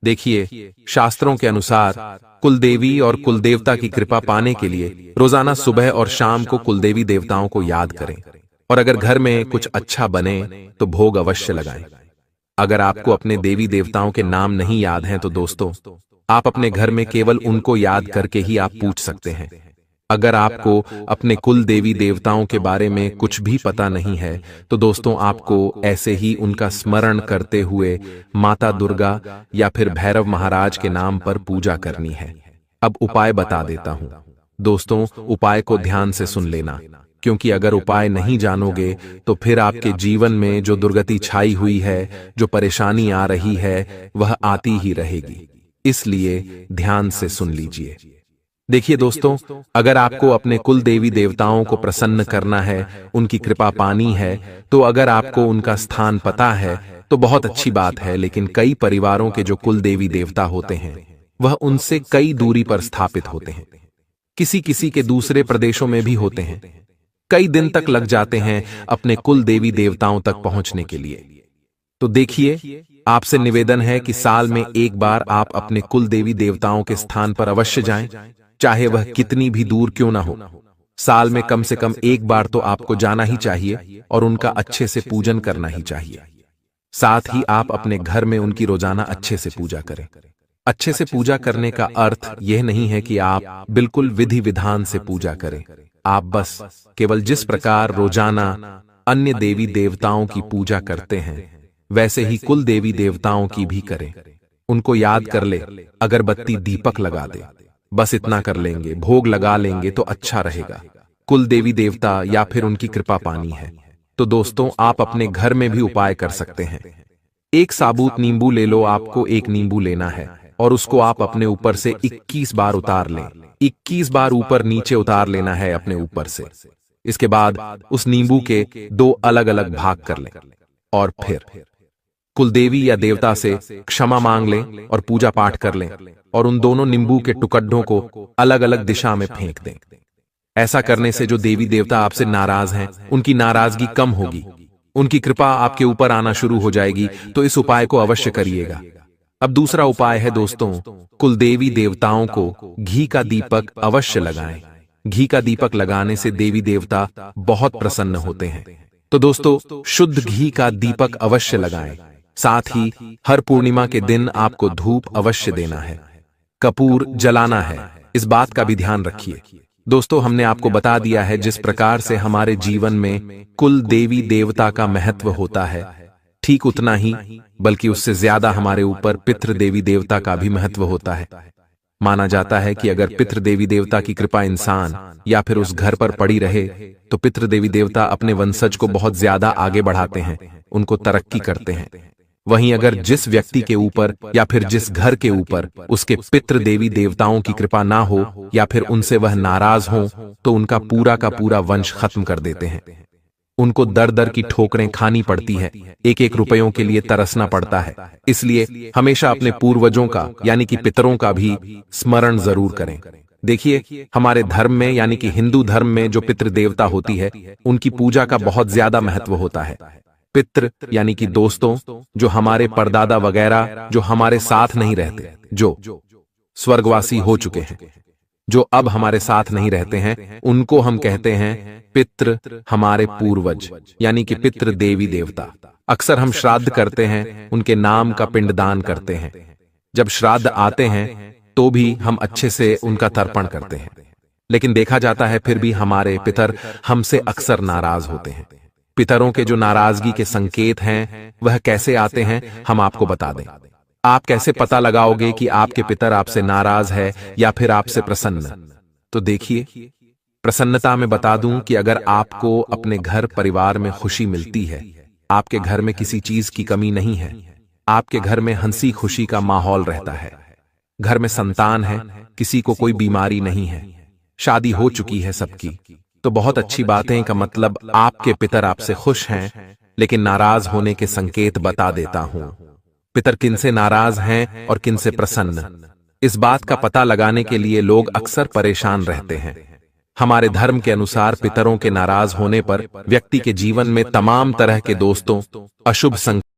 Speaker 2: देखिए, शास्त्रों के अनुसार कुल देवी और कुल देवता की कृपा पाने के लिए रोजाना सुबह और शाम को कुल देवी देवताओं को याद करें, और अगर घर में कुछ अच्छा बने तो भोग अवश्य लगाएं। अगर आपको अपने देवी देवताओं के नाम नहीं याद हैं तो दोस्तों, आप अपने घर में केवल उनको याद करके ही आप पूछ सकते हैं। अगर आपको अपने कुल देवी देवताओं के बारे में कुछ भी पता नहीं है तो दोस्तों, आपको ऐसे ही उनका स्मरण करते हुए माता दुर्गा या फिर भैरव महाराज के नाम पर पूजा करनी है। अब उपाय बता देता हूं दोस्तों, उपाय को ध्यान से सुन लेना, क्योंकि अगर उपाय नहीं जानोगे तो फिर आपके जीवन में जो दुर्गति छाई हुई है, जो परेशानी आ रही है, वह आती ही रहेगी। इसलिए ध्यान से सुन लीजिए। देखिए दोस्तों, अगर आपको अपने कुल देवी देवताओं को प्रसन्न करना है, उनकी कृपा पानी है, तो अगर आपको उनका स्थान पता है तो बहुत अच्छी बात है। लेकिन कई परिवारों के जो कुल देवी देवता होते हैं वह उनसे कई दूरी पर स्थापित होते हैं। किसी किसी के दूसरे प्रदेशों में भी होते हैं। कई दिन तक लग जाते हैं अपने कुल देवी देवताओं तक पहुंचने के लिए। तो देखिए, आपसे निवेदन है कि साल में एक बार आप अपने कुल देवी देवताओं के स्थान पर अवश्य जाएं, चाहे वह कितनी भी दूर क्यों ना हो। साल में कम से कम एक बार तो आपको जाना ही चाहिए और उनका अच्छे से पूजन करना ही चाहिए। साथ ही आप अपने घर में उनकी रोजाना अच्छे से पूजा करें। अच्छे से पूजा करने का अर्थ यह नहीं है कि आप बिल्कुल विधि विधान से पूजा करें। आप बस केवल जिस प्रकार रोजाना अन्य देवी देवताओं की पूजा करते हैं वैसे ही कुल देवी देवताओं की भी करें। उनको याद कर ले, अगरबत्ती दीपक लगा दे, बस इतना कर लेंगे, भोग लगा लेंगे तो अच्छा रहेगा। कुल देवी देवता या फिर उनकी कृपा पानी है तो दोस्तों, आप अपने घर में भी उपाय कर सकते हैं। एक साबुत नींबू ले लो। आपको एक नींबू लेना है और उसको आप अपने ऊपर से 21 बार उतार लें। 21 बार ऊपर नीचे उतार लेना है अपने ऊपर से। इसके बाद उस नींबू के 2 अलग अलग भाग कर लें और फिर कुल देवी या देवता से क्षमा मांग लें और पूजा पाठ कर लें और उन दोनों नींबू के टुकड़ों को अलग अलग दिशा में फेंक दें। ऐसा करने से जो देवी देवता आपसे नाराज हैं, उनकी नाराजगी कम होगी, उनकी कृपा आपके ऊपर आना शुरू हो जाएगी। तो इस उपाय को अवश्य करिएगा। अब दूसरा उपाय है दोस्तों, कुल देवी देवताओं को घी का दीपक अवश्य लगाएं। घी का दीपक लगाने से देवी देवता बहुत प्रसन्न होते हैं। तो दोस्तों, शुद्ध घी का दीपक अवश्य लगाएं। साथ ही हर पूर्णिमा के दिन आपको धूप अवश्य देना है, कपूर जलाना है। इस बात का भी ध्यान रखिए। दोस्तों, हमने आपको बता दिया है जिस प्रकार से हमारे जीवन में कुल देवी देवता का महत्व होता है, ठीक उतना ही बल्कि उससे ज्यादा हमारे ऊपर पितृ देवी देवता का भी महत्व होता है। माना जाता है कि अगर पितृ देवी देवता की कृपा इंसान या फिर उस घर पर पड़ी रहे तो पितृ देवी देवता अपने वंशज को बहुत ज्यादा आगे बढ़ाते हैं, उनको तरक्की करते हैं। वहीं अगर जिस व्यक्ति के ऊपर या फिर जिस घर के ऊपर उसके पितृ देवी देवताओं की कृपा ना हो या फिर उनसे वह नाराज हो तो उनका पूरा का पूरा वंश खत्म कर देते हैं। उनको दर दर की ठोकरें खानी पड़ती है, एक एक रुपयों के लिए तरसना पड़ता है। इसलिए हमेशा अपने पूर्वजों का यानी कि पितरों का भी स्मरण जरूर करें। देखिए, हमारे धर्म में यानी कि हिंदू धर्म में जो पितृ देवता होती है उनकी पूजा का बहुत ज्यादा महत्व होता है। पितृ यानी कि दोस्तों, जो हमारे परदादा वगैरह जो हमारे साथ नहीं रहते, जो स्वर्गवासी हो चुके हैं, जो अब हमारे साथ नहीं रहते हैं, उनको हम कहते हैं पितृ, हमारे पूर्वज यानी कि पितृ देवी देवता। अक्सर हम श्राद्ध करते हैं, उनके नाम का पिंडदान करते हैं। जब श्राद्ध आते हैं तो भी हम अच्छे से उनका तर्पण करते हैं, लेकिन देखा जाता है फिर भी हमारे पितर हमसे अक्सर नाराज होते हैं। पितरों के जो नाराजगी के संकेत हैं वह कैसे आते हैं, हम आपको बता दें। आप कैसे पता लगाओगे कि आपके पितर आपसे नाराज है या फिर आपसे प्रसन्न? तो देखिए, प्रसन्नता में बता दूं कि अगर आपको अपने घर परिवार में खुशी मिलती है, आपके घर में किसी चीज की कमी नहीं है, आपके घर में हंसी खुशी का माहौल रहता है, घर में संतान है, किसी को कोई बीमारी नहीं है, शादी हो चुकी है सबकी, तो बहुत अच्छी बातें का मतलब आपके पितर आपसे खुश हैं। लेकिन नाराज होने के संकेत बता देता हूं। पितर किनसे नाराज हैं और किनसे प्रसन्न, इस बात का पता लगाने के लिए लोग अक्सर परेशान रहते हैं। हमारे धर्म के अनुसार पितरों के नाराज होने पर व्यक्ति के जीवन में तमाम तरह के दोस्तों, अशुभ संकेत